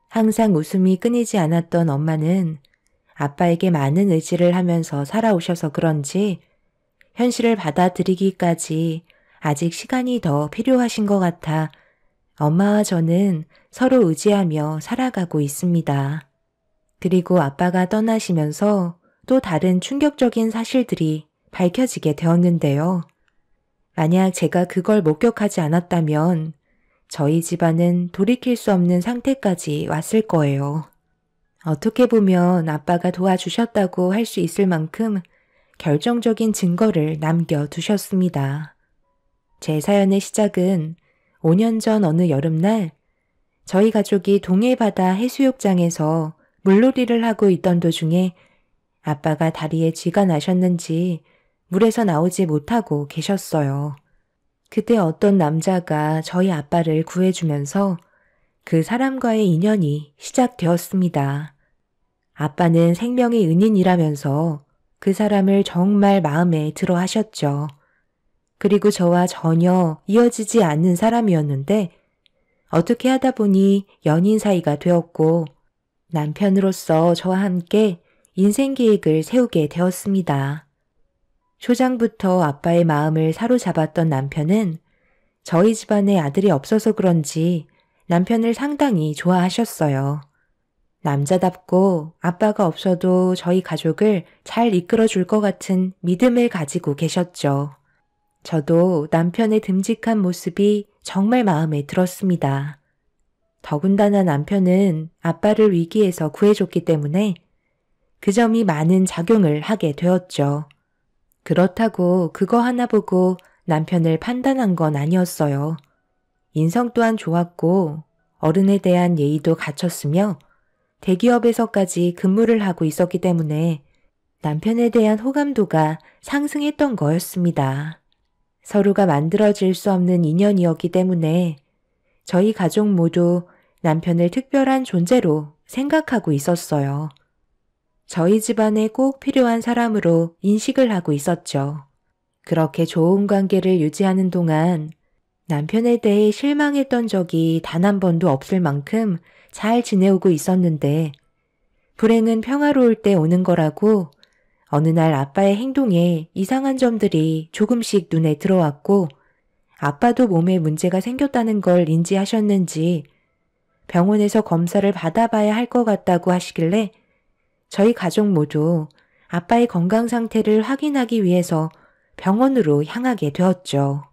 항상 웃음이 끊이지 않았던 엄마는 아빠에게 많은 의지를 하면서 살아오셔서 그런지 현실을 받아들이기까지 아직 시간이 더 필요하신 것 같아 엄마와 저는 서로 의지하며 살아가고 있습니다. 그리고 아빠가 떠나시면서 또 다른 충격적인 사실들이 밝혀지게 되었는데요. 만약 제가 그걸 목격하지 않았다면 저희 집안은 돌이킬 수 없는 상태까지 왔을 거예요. 어떻게 보면 아빠가 도와주셨다고 할 수 있을 만큼 결정적인 증거를 남겨두셨습니다. 제 사연의 시작은 5년 전 어느 여름날 저희 가족이 동해바다 해수욕장에서 물놀이를 하고 있던 도중에 아빠가 다리에 쥐가 나셨는지 물에서 나오지 못하고 계셨어요. 그때 어떤 남자가 저희 아빠를 구해주면서 그 사람과의 인연이 시작되었습니다. 아빠는 생명의 은인이라면서 그 사람을 정말 마음에 들어 하셨죠. 그리고 저와 전혀 이어지지 않는 사람이었는데 어떻게 하다 보니 연인 사이가 되었고 남편으로서 저와 함께 인생 계획을 세우게 되었습니다. 초장부터 아빠의 마음을 사로잡았던 남편은 저희 집안에 아들이 없어서 그런지 남편을 상당히 좋아하셨어요. 남자답고 아빠가 없어도 저희 가족을 잘 이끌어줄 것 같은 믿음을 가지고 계셨죠. 저도 남편의 듬직한 모습이 정말 마음에 들었습니다. 더군다나 남편은 아빠를 위기에서 구해줬기 때문에 그 점이 많은 작용을 하게 되었죠. 그렇다고 그거 하나 보고 남편을 판단한 건 아니었어요. 인성 또한 좋았고 어른에 대한 예의도 갖췄으며 대기업에서까지 근무를 하고 있었기 때문에 남편에 대한 호감도가 상승했던 거였습니다. 서로가 만들어질 수 없는 인연이었기 때문에 저희 가족 모두 남편을 특별한 존재로 생각하고 있었어요. 저희 집안에 꼭 필요한 사람으로 인식을 하고 있었죠. 그렇게 좋은 관계를 유지하는 동안 남편에 대해 실망했던 적이 단 한 번도 없을 만큼 잘 지내오고 있었는데 불행은 평화로울 때 오는 거라고 어느 날 아빠의 행동에 이상한 점들이 조금씩 눈에 들어왔고 아빠도 몸에 문제가 생겼다는 걸 인지하셨는지 병원에서 검사를 받아봐야 할 것 같다고 하시길래 저희 가족 모두 아빠의 건강 상태를 확인하기 위해서 병원으로 향하게 되었죠.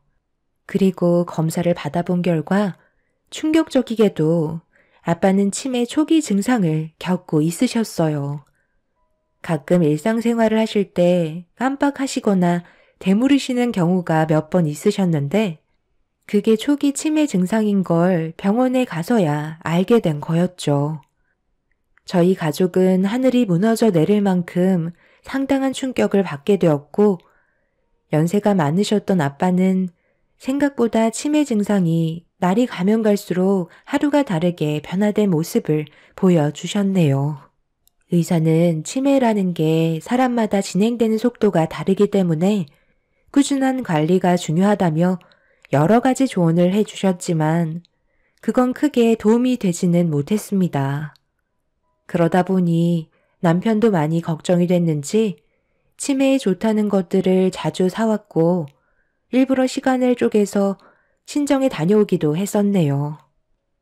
그리고 검사를 받아본 결과 충격적이게도 아빠는 치매 초기 증상을 겪고 있으셨어요. 가끔 일상생활을 하실 때 깜빡하시거나 되물으시는 경우가 몇 번 있으셨는데 그게 초기 치매 증상인 걸 병원에 가서야 알게 된 거였죠. 저희 가족은 하늘이 무너져 내릴 만큼 상당한 충격을 받게 되었고 연세가 많으셨던 아빠는 생각보다 치매 증상이 날이 가면 갈수록 하루가 다르게 변화된 모습을 보여주셨네요. 의사는 치매라는 게 사람마다 진행되는 속도가 다르기 때문에 꾸준한 관리가 중요하다며 여러 가지 조언을 해주셨지만 그건 크게 도움이 되지는 못했습니다. 그러다 보니 남편도 많이 걱정이 됐는지 치매에 좋다는 것들을 자주 사왔고 일부러 시간을 쪼개서 친정에 다녀오기도 했었네요.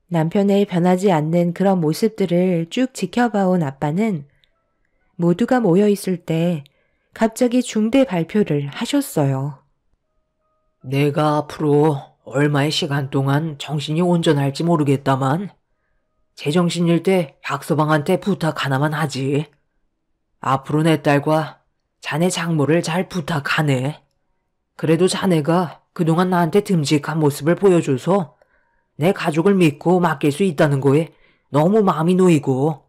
남편의 변하지 않는 그런 모습들을 쭉 지켜봐온 아빠는 모두가 모여있을 때 갑자기 중대 발표를 하셨어요. 내가 앞으로 얼마의 시간 동안 정신이 온전할지 모르겠다만 제정신일 때 박서방한테 부탁 하나만 하지. 앞으로 내 딸과 자네 장모를 잘 부탁하네. 그래도 자네가 그동안 나한테 듬직한 모습을 보여줘서 내 가족을 믿고 맡길 수 있다는 거에 너무 마음이 놓이고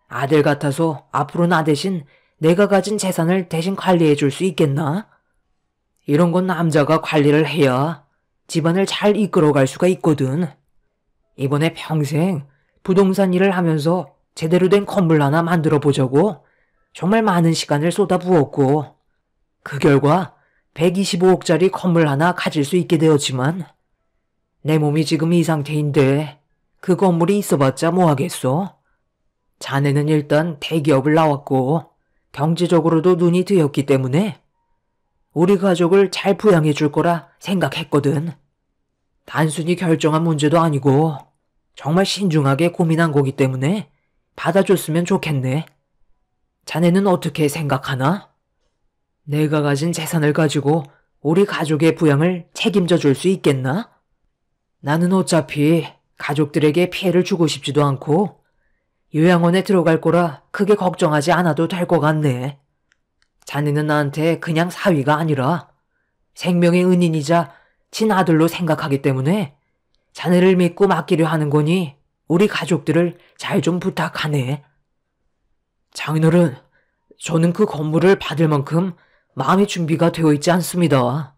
아들 같아서 앞으로 나 대신 내가 가진 재산을 대신 관리해 줄 수 있겠나? 이런 건 남자가 관리를 해야 집안을 잘 이끌어갈 수가 있거든. 이번에 평생 부동산 일을 하면서 제대로 된 건물 하나 만들어 보자고 정말 많은 시간을 쏟아부었고 그 결과 125억짜리 건물 하나 가질 수 있게 되었지만 내 몸이 지금 이 상태인데 그 건물이 있어봤자 뭐하겠어? 자네는 일단 대기업을 나왔고 경제적으로도 눈이 트였기 때문에 우리 가족을 잘 부양해 줄 거라 생각했거든. 단순히 결정한 문제도 아니고 정말 신중하게 고민한 거기 때문에 받아줬으면 좋겠네. 자네는 어떻게 생각하나? 내가 가진 재산을 가지고 우리 가족의 부양을 책임져 줄 수 있겠나? 나는 어차피 가족들에게 피해를 주고 싶지도 않고 요양원에 들어갈 거라 크게 걱정하지 않아도 될 것 같네. 자네는 나한테 그냥 사위가 아니라 생명의 은인이자 친아들로 생각하기 때문에 자네를 믿고 맡기려 하는 거니 우리 가족들을 잘 좀 부탁하네. 장인어른, 저는 그 건물을 받을 만큼 마음의 준비가 되어 있지 않습니다.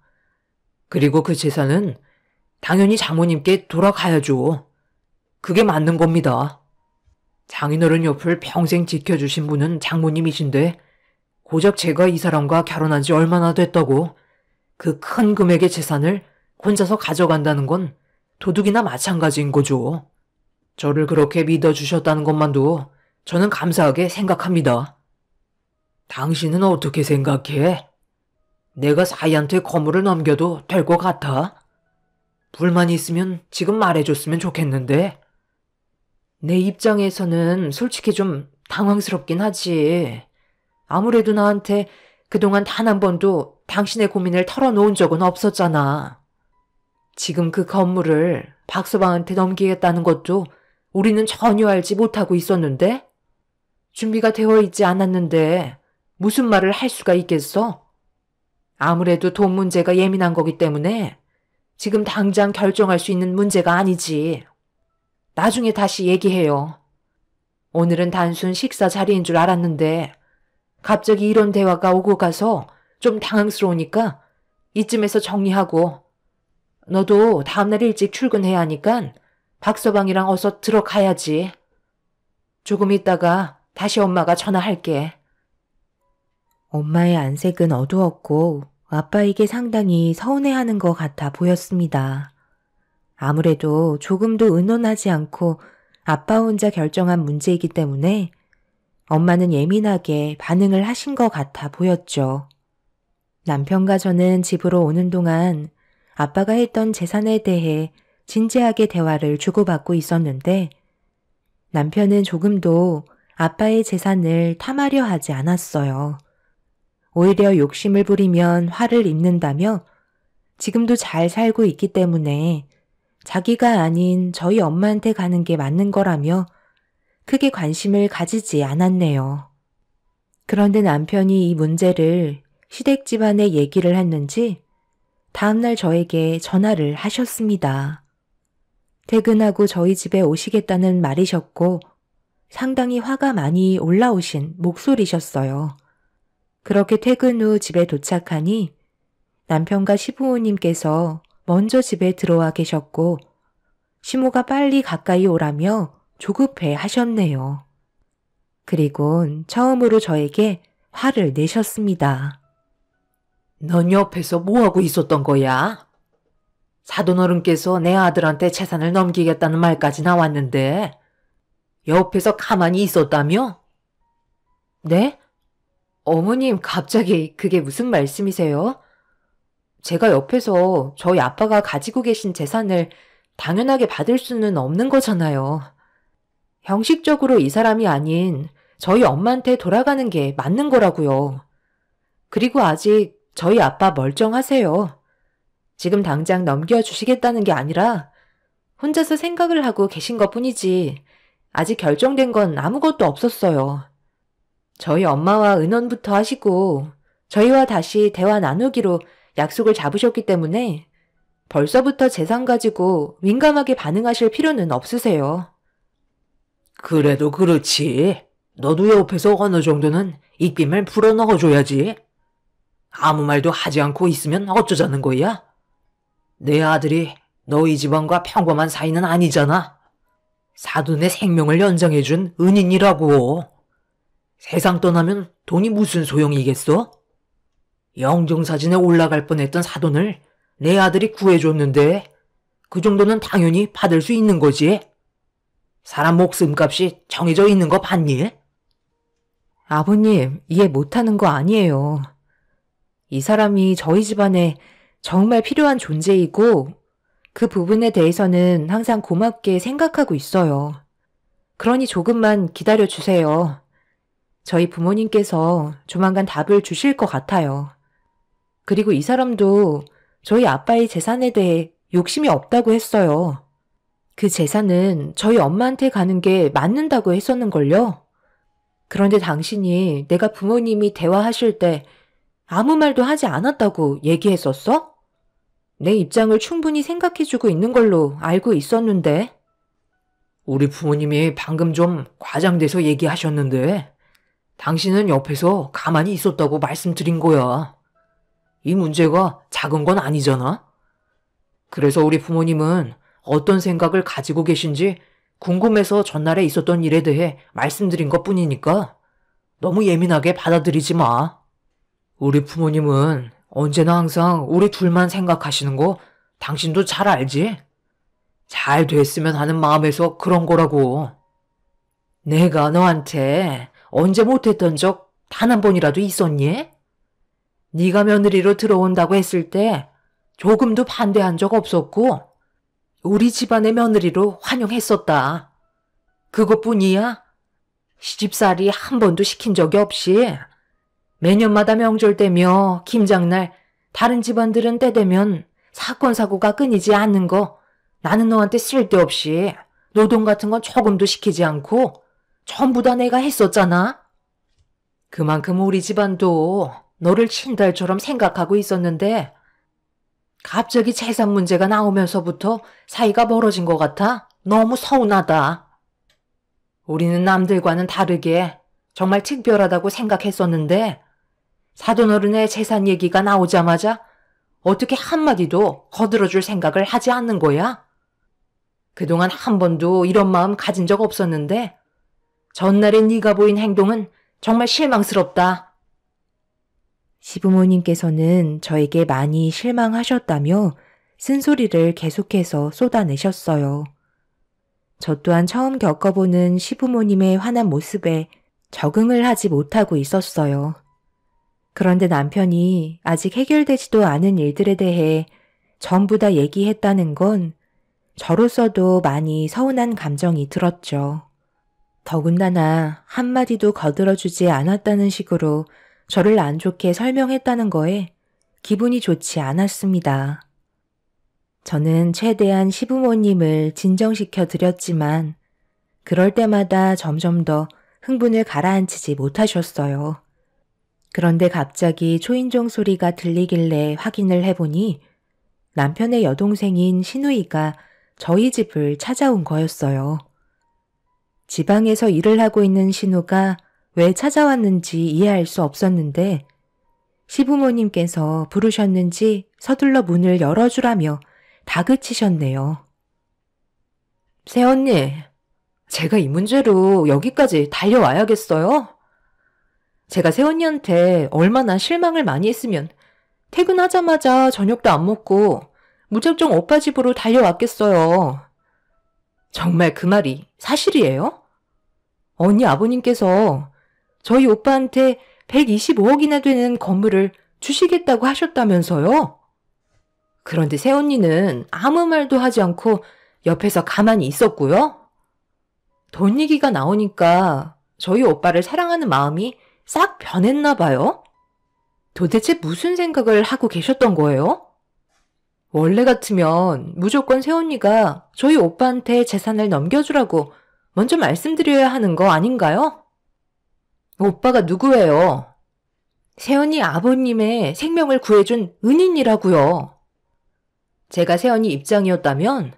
그리고 그 재산은 당연히 장모님께 돌아가야죠. 그게 맞는 겁니다. 장인어른 옆을 평생 지켜주신 분은 장모님이신데 고작 제가 이 사람과 결혼한 지 얼마나 됐다고 그 큰 금액의 재산을 혼자서 가져간다는 건 도둑이나 마찬가지인 거죠. 저를 그렇게 믿어주셨다는 것만도 저는 감사하게 생각합니다. 당신은 어떻게 생각해? 내가 사이한테 건물을 넘겨도 될 것 같아? 불만이 있으면 지금 말해줬으면 좋겠는데. 내 입장에서는 솔직히 좀 당황스럽긴 하지. 아무래도 나한테 그동안 단 한 번도 당신의 고민을 털어놓은 적은 없었잖아. 지금 그 건물을 박서방한테 넘기겠다는 것도 우리는 전혀 알지 못하고 있었는데? 준비가 되어 있지 않았는데 무슨 말을 할 수가 있겠어? 아무래도 돈 문제가 예민한 거기 때문에 지금 당장 결정할 수 있는 문제가 아니지. 나중에 다시 얘기해요. 오늘은 단순 식사 자리인 줄 알았는데 갑자기 이런 대화가 오고 가서 좀 당황스러우니까 이쯤에서 정리하고 너도 다음날 일찍 출근해야 하니까 박서방이랑 어서 들어가야지. 조금 있다가 다시 엄마가 전화할게. 엄마의 안색은 어두웠고 아빠에게 상당히 서운해하는 것 같아 보였습니다. 아무래도 조금도 의논하지 않고 아빠 혼자 결정한 문제이기 때문에 엄마는 예민하게 반응을 하신 것 같아 보였죠. 남편과 저는 집으로 오는 동안 아빠가 했던 재산에 대해 진지하게 대화를 주고받고 있었는데 남편은 조금도 아빠의 재산을 탐하려 하지 않았어요. 오히려 욕심을 부리면 화를 입는다며 지금도 잘 살고 있기 때문에 자기가 아닌 저희 엄마한테 가는 게 맞는 거라며 크게 관심을 가지지 않았네요. 그런데 남편이 이 문제를 시댁 집안에 얘기를 했는지 다음날 저에게 전화를 하셨습니다. 퇴근하고 저희 집에 오시겠다는 말이셨고 상당히 화가 많이 올라오신 목소리셨어요. 그렇게 퇴근 후 집에 도착하니 남편과 시부모님께서 먼저 집에 들어와 계셨고 시모가 빨리 오라며 조급해 하셨네요. 그리곤 처음으로 저에게 화를 내셨습니다. 넌 옆에서 뭐하고 있었던 거야? 사돈어른께서 내 아들한테 재산을 넘기겠다는 말까지 나왔는데 옆에서 가만히 있었다며? 네? 어머님, 갑자기 그게 무슨 말씀이세요? 제가 옆에서 저희 아빠가 가지고 계신 재산을 당연하게 받을 수는 없는 거잖아요. 형식적으로 이 사람이 아닌 저희 엄마한테 돌아가는 게 맞는 거라고요. 그리고 아직 저희 아빠 멀쩡하세요. 지금 당장 넘겨주시겠다는 게 아니라 혼자서 생각을 하고 계신 것뿐이지 아직 결정된 건 아무것도 없었어요. 저희 엄마와 의논부터 하시고 저희와 다시 대화 나누기로 약속을 잡으셨기 때문에 벌써부터 재산 가지고 민감하게 반응하실 필요는 없으세요. 그래도 그렇지. 너도 옆에서 어느 정도는 입김을 불어넣어줘야지. 아무 말도 하지 않고 있으면 어쩌자는 거야? 내 아들이 너희 집안과 평범한 사이는 아니잖아. 사돈의 생명을 연장해준 은인이라고. 세상 떠나면 돈이 무슨 소용이겠어? 영정사진에 올라갈 뻔했던 사돈을 내 아들이 구해줬는데 그 정도는 당연히 받을 수 있는 거지. 사람 목숨값이 정해져 있는 거 봤니? 아버님, 이해 못하는 거 아니에요. 이 사람이 저희 집안에 정말 필요한 존재이고 그 부분에 대해서는 항상 고맙게 생각하고 있어요. 그러니 조금만 기다려주세요. 저희 부모님께서 조만간 답을 주실 것 같아요. 그리고 이 사람도 저희 아빠의 재산에 대해 욕심이 없다고 했어요. 그 재산은 저희 엄마한테 가는 게 맞는다고 했었는걸요. 그런데 당신이 내가 부모님이 대화하실 때 아무 말도 하지 않았다고 얘기했었어? 내 입장을 충분히 생각해주고 있는 걸로 알고 있었는데. 우리 부모님이 방금 좀 과장돼서 얘기하셨는데 당신은 옆에서 가만히 있었다고 말씀드린 거야. 이 문제가 작은 건 아니잖아. 그래서 우리 부모님은 어떤 생각을 가지고 계신지 궁금해서 전날에 있었던 일에 대해 말씀드린 것뿐이니까 너무 예민하게 받아들이지 마. 우리 부모님은 언제나 항상 우리 둘만 생각하시는 거 당신도 잘 알지? 잘 됐으면 하는 마음에서 그런 거라고. 내가 너한테 언제 못했던 적 단 한 번이라도 있었니? 네가 며느리로 들어온다고 했을 때 조금도 반대한 적 없었고 우리 집안의 며느리로 환영했었다. 그것뿐이야. 시집살이 한 번도 시킨 적이 없이 매년마다 명절 때며 김장날 다른 집안들은 때 되면 사건 사고가 끊이지 않는 거 나는 너한테 쓸데없이 노동 같은 건 조금도 시키지 않고 전부 다 내가 했었잖아. 그만큼 우리 집안도 너를 친딸처럼 생각하고 있었는데 갑자기 재산 문제가 나오면서부터 사이가 멀어진 것 같아 너무 서운하다. 우리는 남들과는 다르게 정말 특별하다고 생각했었는데 사돈어른의 재산 얘기가 나오자마자 어떻게 한마디도 거들어줄 생각을 하지 않는 거야? 그동안 한 번도 이런 마음 가진 적 없었는데 전날에 네가 보인 행동은 정말 실망스럽다. 시부모님께서는 저에게 많이 실망하셨다며 쓴소리를 계속해서 쏟아내셨어요. 저 또한 처음 겪어보는 시부모님의 화난 모습에 적응을 하지 못하고 있었어요. 그런데 남편이 아직 해결되지도 않은 일들에 대해 전부 다 얘기했다는 건 저로서도 많이 서운한 감정이 들었죠. 더군다나 한마디도 거들어주지 않았다는 식으로 저를 안 좋게 설명했다는 거에 기분이 좋지 않았습니다. 저는 최대한 시부모님을 진정시켜 드렸지만 그럴 때마다 점점 더 흥분을 가라앉히지 못하셨어요. 그런데 갑자기 초인종 소리가 들리길래 확인을 해보니 남편의 여동생인 신우이가 저희 집을 찾아온 거였어요. 지방에서 일을 하고 있는 신우가 왜 찾아왔는지 이해할 수 없었는데 시부모님께서 부르셨는지 서둘러 문을 열어주라며 다그치셨네요. 새언니, 제가 이 문제로 여기까지 달려와야겠어요? 제가 새언니한테 얼마나 실망을 많이 했으면 퇴근하자마자 저녁도 안 먹고 무작정 오빠 집으로 달려왔겠어요. 정말 그 말이 사실이에요? 언니 아버님께서 저희 오빠한테 125억이나 되는 건물을 주시겠다고 하셨다면서요? 그런데 새언니는 아무 말도 하지 않고 옆에서 가만히 있었고요. 돈 얘기가 나오니까 저희 오빠를 사랑하는 마음이 싹 변했나 봐요. 도대체 무슨 생각을 하고 계셨던 거예요? 원래 같으면 무조건 새언니가 저희 오빠한테 재산을 넘겨주라고 먼저 말씀드려야 하는 거 아닌가요? 오빠가 누구예요? 새언니 아버님의 생명을 구해준 은인이라고요. 제가 새언니 입장이었다면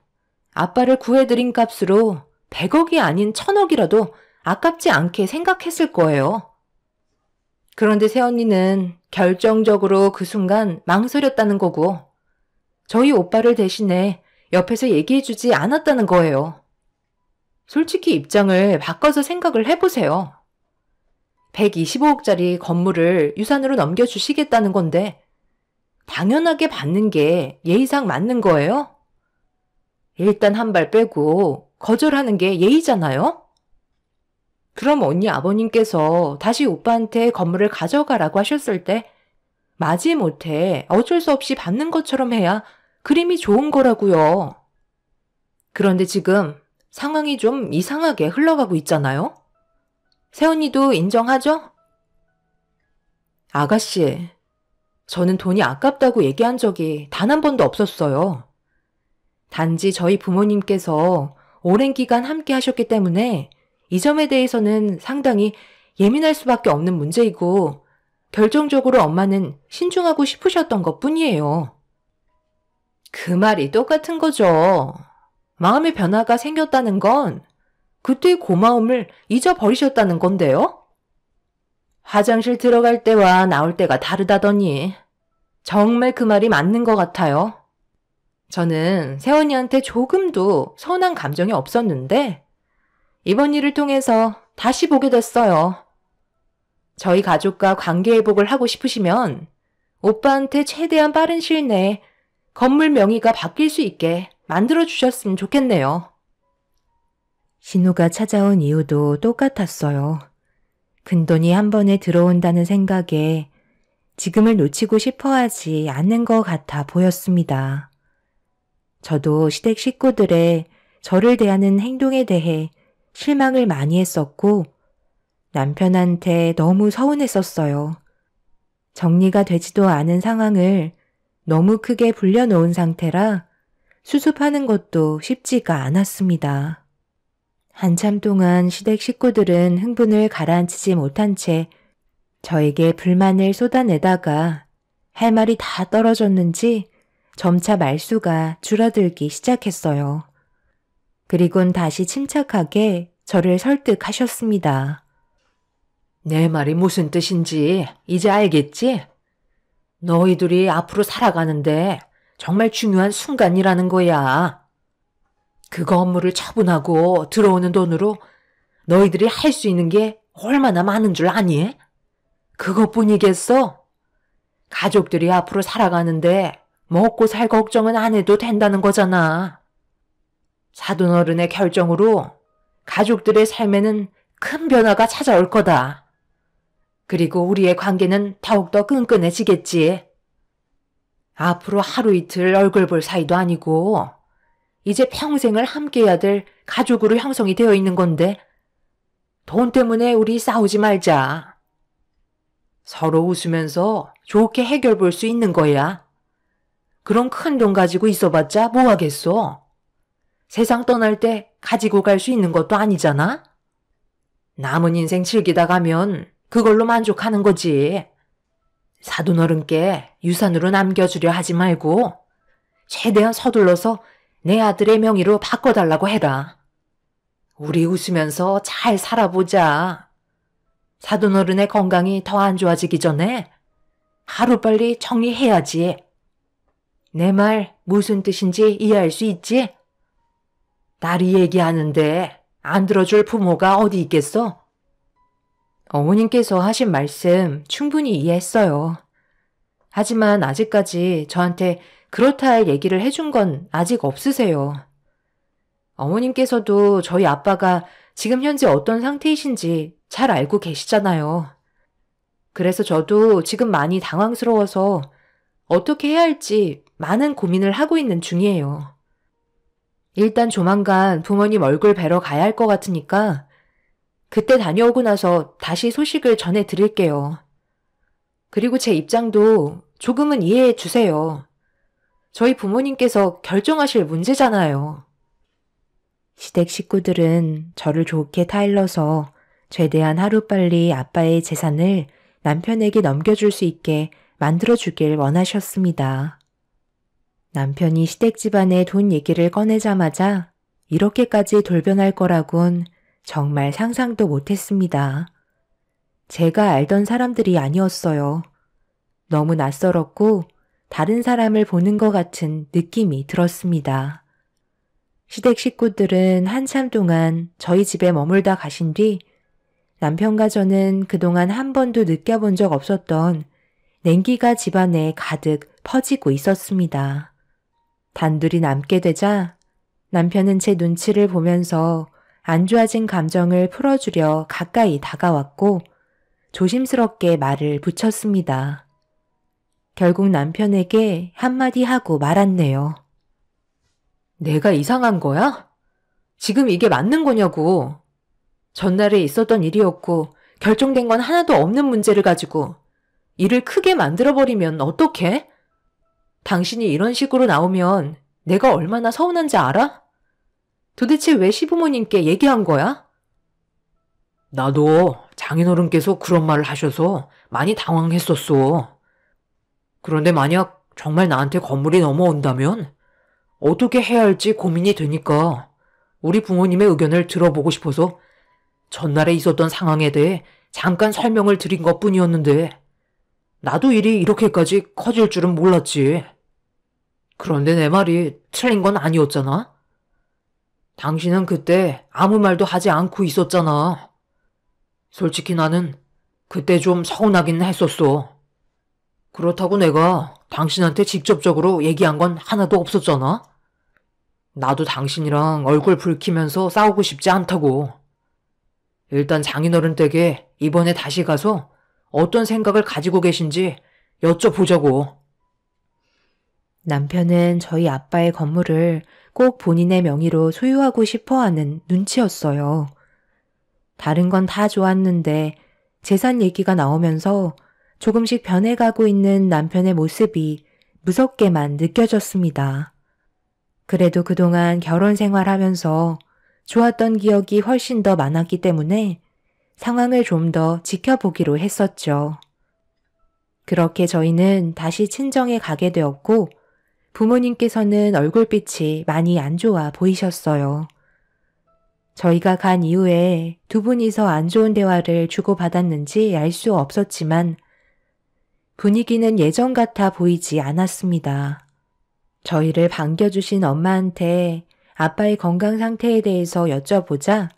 아빠를 구해드린 값으로 100억이 아닌 1000억이라도 아깝지 않게 생각했을 거예요. 그런데 새언니는 결정적으로 그 순간 망설였다는 거고 저희 오빠를 대신해 옆에서 얘기해주지 않았다는 거예요. 솔직히 입장을 바꿔서 생각을 해보세요. 125억짜리 건물을 유산으로 넘겨주시겠다는 건데 당연하게 받는 게 예의상 맞는 거예요? 일단 한 발 빼고 거절하는 게 예의잖아요? 그럼 언니 아버님께서 다시 오빠한테 건물을 가져가라고 하셨을 때 마지못해 어쩔 수 없이 받는 것처럼 해야 그림이 좋은 거라고요. 그런데 지금 상황이 좀 이상하게 흘러가고 있잖아요? 새언니도 인정하죠? 아가씨, 저는 돈이 아깝다고 얘기한 적이 단 한 번도 없었어요. 단지 저희 부모님께서 오랜 기간 함께 하셨기 때문에 이 점에 대해서는 상당히 예민할 수밖에 없는 문제이고 결정적으로 엄마는 신중하고 싶으셨던 것 뿐이에요. 그 말이 똑같은 거죠. 마음의 변화가 생겼다는 건 그때의 고마움을 잊어버리셨다는 건데요. 화장실 들어갈 때와 나올 때가 다르다더니 정말 그 말이 맞는 것 같아요. 저는 새언니한테 조금도 서운한 감정이 없었는데 이번 일을 통해서 다시 보게 됐어요. 저희 가족과 관계 회복을 하고 싶으시면 오빠한테 최대한 빠른 시일 내에 건물 명의가 바뀔 수 있게 만들어주셨으면 좋겠네요. 신우가 찾아온 이유도 똑같았어요. 큰돈이 한 번에 들어온다는 생각에 지금을 놓치고 싶어하지 않는 것 같아 보였습니다. 저도 시댁 식구들의 저를 대하는 행동에 대해 실망을 많이 했었고 남편한테 너무 서운했었어요. 정리가 되지도 않은 상황을 너무 크게 불려놓은 상태라 수습하는 것도 쉽지가 않았습니다. 한참 동안 시댁 식구들은 흥분을 가라앉히지 못한 채 저에게 불만을 쏟아내다가 할 말이 다 떨어졌는지 점차 말수가 줄어들기 시작했어요. 그리곤 다시 침착하게 저를 설득하셨습니다. 내 말이 무슨 뜻인지 이제 알겠지? 너희들이 앞으로 살아가는데 정말 중요한 순간이라는 거야. 그 건물을 처분하고 들어오는 돈으로 너희들이 할 수 있는 게 얼마나 많은 줄 아니? 그것뿐이겠어? 가족들이 앞으로 살아가는데 먹고 살 걱정은 안 해도 된다는 거잖아. 사돈어른의 결정으로 가족들의 삶에는 큰 변화가 찾아올 거다. 그리고 우리의 관계는 더욱더 끈끈해지겠지. 앞으로 하루 이틀 얼굴 볼 사이도 아니고 이제 평생을 함께해야 될 가족으로 형성이 되어 있는 건데 돈 때문에 우리 싸우지 말자. 서로 웃으면서 좋게 해결 볼 수 있는 거야. 그런 큰 돈 가지고 있어봤자 뭐 하겠어. 세상 떠날 때 가지고 갈 수 있는 것도 아니잖아. 남은 인생 즐기다 가면 그걸로 만족하는 거지. 사돈어른께 유산으로 남겨주려 하지 말고 최대한 서둘러서 내 아들의 명의로 바꿔달라고 해라. 우리 웃으면서 잘 살아보자. 사돈어른의 건강이 더 안 좋아지기 전에 하루빨리 정리해야지. 내 말 무슨 뜻인지 이해할 수 있지? 딸이 얘기하는데 안 들어줄 부모가 어디 있겠어? 어머님께서 하신 말씀 충분히 이해했어요. 하지만 아직까지 저한테 그렇다 할 얘기를 해준 건 아직 없으세요. 어머님께서도 저희 아빠가 지금 현재 어떤 상태이신지 잘 알고 계시잖아요. 그래서 저도 지금 많이 당황스러워서 어떻게 해야 할지 많은 고민을 하고 있는 중이에요. 일단 조만간 부모님 얼굴 뵈러 가야 할 것 같으니까 그때 다녀오고 나서 다시 소식을 전해드릴게요. 그리고 제 입장도 조금은 이해해 주세요. 저희 부모님께서 결정하실 문제잖아요. 시댁 식구들은 저를 좋게 타일러서 최대한 하루빨리 아빠의 재산을 남편에게 넘겨줄 수 있게 만들어주길 원하셨습니다. 남편이 시댁 집안의 돈 얘기를 꺼내자마자 이렇게까지 돌변할 거라곤 정말 상상도 못했습니다. 제가 알던 사람들이 아니었어요. 너무 낯설었고 다른 사람을 보는 것 같은 느낌이 들었습니다. 시댁 식구들은 한참 동안 저희 집에 머물다 가신 뒤 남편과 저는 그동안 한 번도 느껴본 적 없었던 냉기가 집안에 가득 퍼지고 있었습니다. 단둘이 남게 되자 남편은 제 눈치를 보면서 안 좋아진 감정을 풀어주려 가까이 다가왔고 조심스럽게 말을 붙였습니다. 결국 남편에게 한마디 하고 말았네요. 내가 이상한 거야? 지금 이게 맞는 거냐고. 전날에 있었던 일이었고 결정된 건 하나도 없는 문제를 가지고 일을 크게 만들어버리면 어떡해? 당신이 이런 식으로 나오면 내가 얼마나 서운한지 알아? 도대체 왜 시부모님께 얘기한 거야? 나도 장인어른께서 그런 말을 하셔서 많이 당황했었어. 그런데 만약 정말 나한테 건물이 넘어온다면 어떻게 해야 할지 고민이 되니까 우리 부모님의 의견을 들어보고 싶어서 전날에 있었던 상황에 대해 잠깐 설명을 드린 것뿐이었는데 나도 일이 이렇게까지 커질 줄은 몰랐지. 그런데 내 말이 틀린 건 아니었잖아. 당신은 그때 아무 말도 하지 않고 있었잖아. 솔직히 나는 그때 좀 서운하긴 했었어. 그렇다고 내가 당신한테 직접적으로 얘기한 건 하나도 없었잖아. 나도 당신이랑 얼굴 붉히면서 싸우고 싶지 않다고. 일단 장인어른 댁에 이번에 다시 가서 어떤 생각을 가지고 계신지 여쭤보자고. 남편은 저희 아빠의 건물을 꼭 본인의 명의로 소유하고 싶어하는 눈치였어요. 다른 건 다 좋았는데 재산 얘기가 나오면서 조금씩 변해가고 있는 남편의 모습이 무섭게만 느껴졌습니다. 그래도 그동안 결혼 생활하면서 좋았던 기억이 훨씬 더 많았기 때문에 상황을 좀 더 지켜보기로 했었죠. 그렇게 저희는 다시 친정에 가게 되었고 부모님께서는 얼굴빛이 많이 안 좋아 보이셨어요. 저희가 간 이후에 두 분이서 안 좋은 대화를 주고받았는지 알 수 없었지만 분위기는 예전 같아 보이지 않았습니다. 저희를 반겨주신 엄마한테 아빠의 건강 상태에 대해서 여쭤보자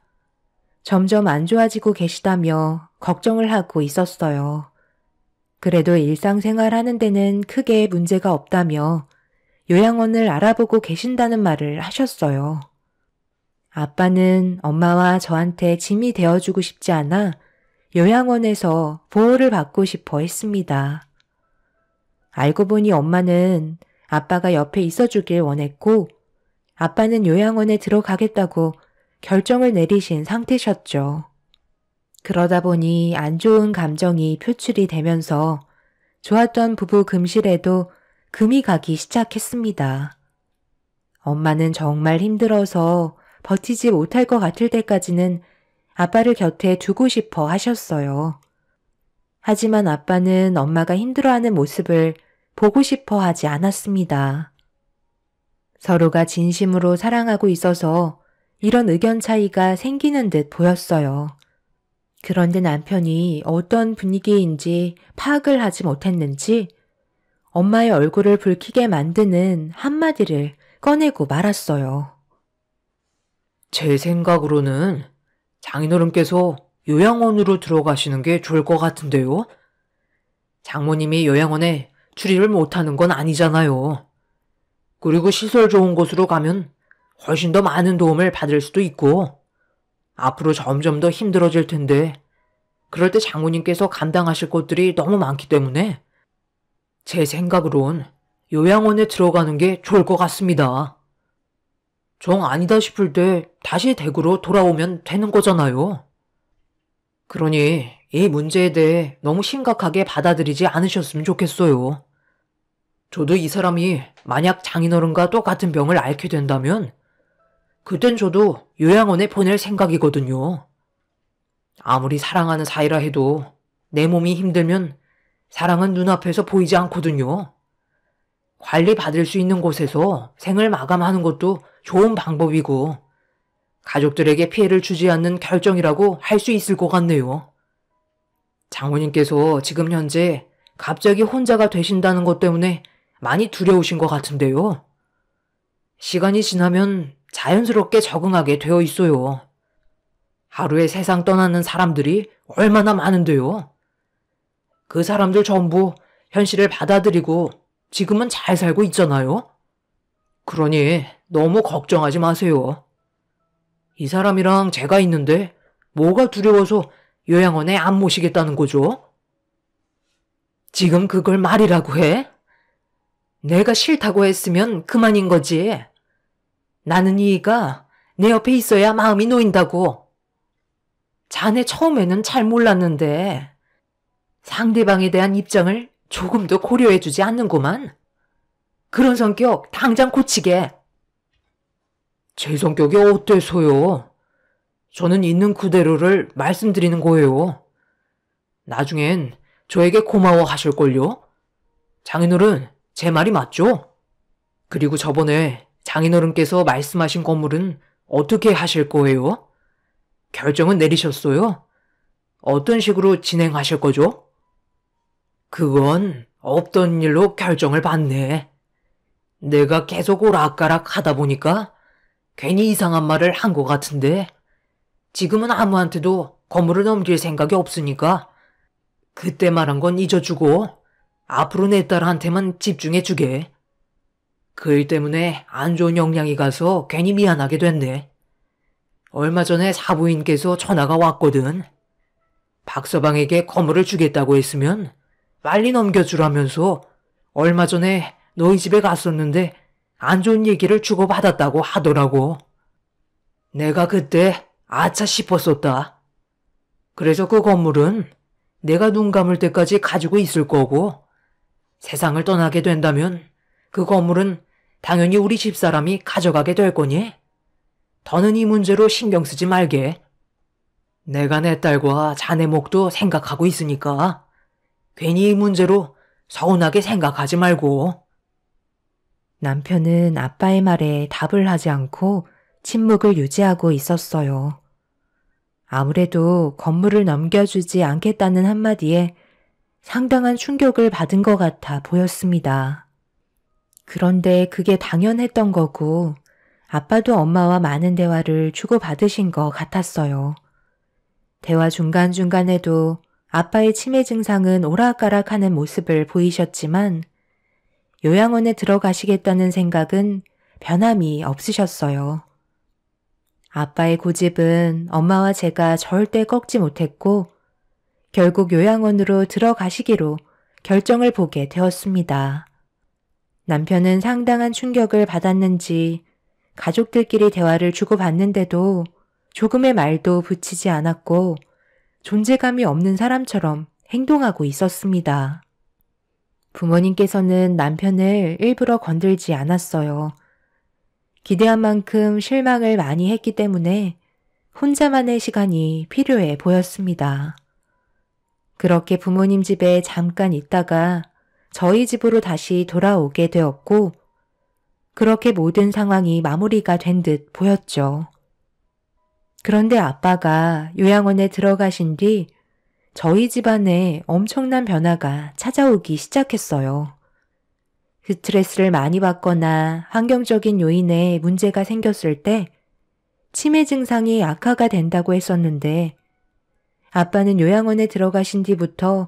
점점 안 좋아지고 계시다며 걱정을 하고 있었어요. 그래도 일상생활 하는 데는 크게 문제가 없다며 요양원을 알아보고 계신다는 말을 하셨어요. 아빠는 엄마와 저한테 짐이 되어주고 싶지 않아 요양원에서 보호를 받고 싶어 했습니다. 알고 보니 엄마는 아빠가 옆에 있어주길 원했고 아빠는 요양원에 들어가겠다고 결정을 내리신 상태셨죠. 그러다 보니 안 좋은 감정이 표출이 되면서 좋았던 부부 금실에도 금이 가기 시작했습니다. 엄마는 정말 힘들어서 버티지 못할 것 같을 때까지는 아빠를 곁에 두고 싶어 하셨어요. 하지만 아빠는 엄마가 힘들어하는 모습을 보고 싶어 하지 않았습니다. 서로가 진심으로 사랑하고 있어서 이런 의견 차이가 생기는 듯 보였어요. 그런데 남편이 어떤 분위기인지 파악을 하지 못했는지 엄마의 얼굴을 붉히게 만드는 한마디를 꺼내고 말았어요. 제 생각으로는 장인어른께서 요양원으로 들어가시는 게 좋을 것 같은데요. 장모님이 요양원에 출입을 못하는 건 아니잖아요. 그리고 시설 좋은 곳으로 가면 훨씬 더 많은 도움을 받을 수도 있고 앞으로 점점 더 힘들어질 텐데 그럴 때 장모님께서 감당하실 것들이 너무 많기 때문에 제 생각으론 요양원에 들어가는 게 좋을 것 같습니다. 정 아니다 싶을 때 다시 댁으로 돌아오면 되는 거잖아요. 그러니 이 문제에 대해 너무 심각하게 받아들이지 않으셨으면 좋겠어요. 저도 이 사람이 만약 장인어른과 똑같은 병을 앓게 된다면 그땐 저도 요양원에 보낼 생각이거든요. 아무리 사랑하는 사이라 해도 내 몸이 힘들면 사랑은 눈앞에서 보이지 않거든요. 관리받을 수 있는 곳에서 생을 마감하는 것도 좋은 방법이고 가족들에게 피해를 주지 않는 결정이라고 할 수 있을 것 같네요. 장모님께서 지금 현재 갑자기 혼자가 되신다는 것 때문에 많이 두려우신 것 같은데요. 시간이 지나면 자연스럽게 적응하게 되어 있어요. 하루에 세상 떠나는 사람들이 얼마나 많은데요. 그 사람들 전부 현실을 받아들이고 지금은 잘 살고 있잖아요. 그러니 너무 걱정하지 마세요. 이 사람이랑 제가 있는데 뭐가 두려워서 요양원에 안 모시겠다는 거죠? 지금 그걸 말이라고 해? 내가 싫다고 했으면 그만인 거지. 나는 이이가 내 옆에 있어야 마음이 놓인다고. 자네 처음에는 잘 몰랐는데 상대방에 대한 입장을 조금도 고려해주지 않는구만. 그런 성격 당장 고치게. 제 성격이 어때서요? 저는 있는 그대로를 말씀드리는 거예요. 나중엔 저에게 고마워하실걸요? 장인어른, 제 말이 맞죠? 그리고 저번에 장인어른께서 말씀하신 건물은 어떻게 하실 거예요? 결정은 내리셨어요? 어떤 식으로 진행하실 거죠? 그건 없던 일로 결정을 받네. 내가 계속 오락가락 하다 보니까 괜히 이상한 말을 한 것 같은데 지금은 아무한테도 건물을 넘길 생각이 없으니까 그때 말한 건 잊어주고 앞으로 내 딸한테만 집중해주게. 그 일 때문에 안 좋은 영향이 가서 괜히 미안하게 됐네. 얼마 전에 사부인께서 전화가 왔거든. 박서방에게 건물을 주겠다고 했으면 빨리 넘겨주라면서 얼마 전에 너희 집에 갔었는데 안 좋은 얘기를 주고받았다고 하더라고. 내가 그때 아차 싶었었다. 그래서 그 건물은 내가 눈 감을 때까지 가지고 있을 거고 세상을 떠나게 된다면 그 건물은 당연히 우리 집사람이 가져가게 될 거니 더는 이 문제로 신경 쓰지 말게. 내가 내 딸과 자네 목도 생각하고 있으니까 괜히 이 문제로 서운하게 생각하지 말고. 남편은 아빠의 말에 답을 하지 않고 침묵을 유지하고 있었어요. 아무래도 건물을 넘겨주지 않겠다는 한마디에 상당한 충격을 받은 것 같아 보였습니다. 그런데 그게 당연했던 거고 아빠도 엄마와 많은 대화를 주고받으신 것 같았어요. 대화 중간중간에도 아빠의 치매 증상은 오락가락하는 모습을 보이셨지만 요양원에 들어가시겠다는 생각은 변함이 없으셨어요. 아빠의 고집은 엄마와 제가 절대 꺾지 못했고 결국 요양원으로 들어가시기로 결정을 보게 되었습니다. 남편은 상당한 충격을 받았는지 가족들끼리 대화를 주고받는데도 조금의 말도 붙이지 않았고 존재감이 없는 사람처럼 행동하고 있었습니다. 부모님께서는 남편을 일부러 건들지 않았어요. 기대한 만큼 실망을 많이 했기 때문에 혼자만의 시간이 필요해 보였습니다. 그렇게 부모님 집에 잠깐 있다가 저희 집으로 다시 돌아오게 되었고 그렇게 모든 상황이 마무리가 된 듯 보였죠. 그런데 아빠가 요양원에 들어가신 뒤 저희 집안에 엄청난 변화가 찾아오기 시작했어요. 스트레스를 많이 받거나 환경적인 요인에 문제가 생겼을 때 치매 증상이 악화가 된다고 했었는데 아빠는 요양원에 들어가신 뒤부터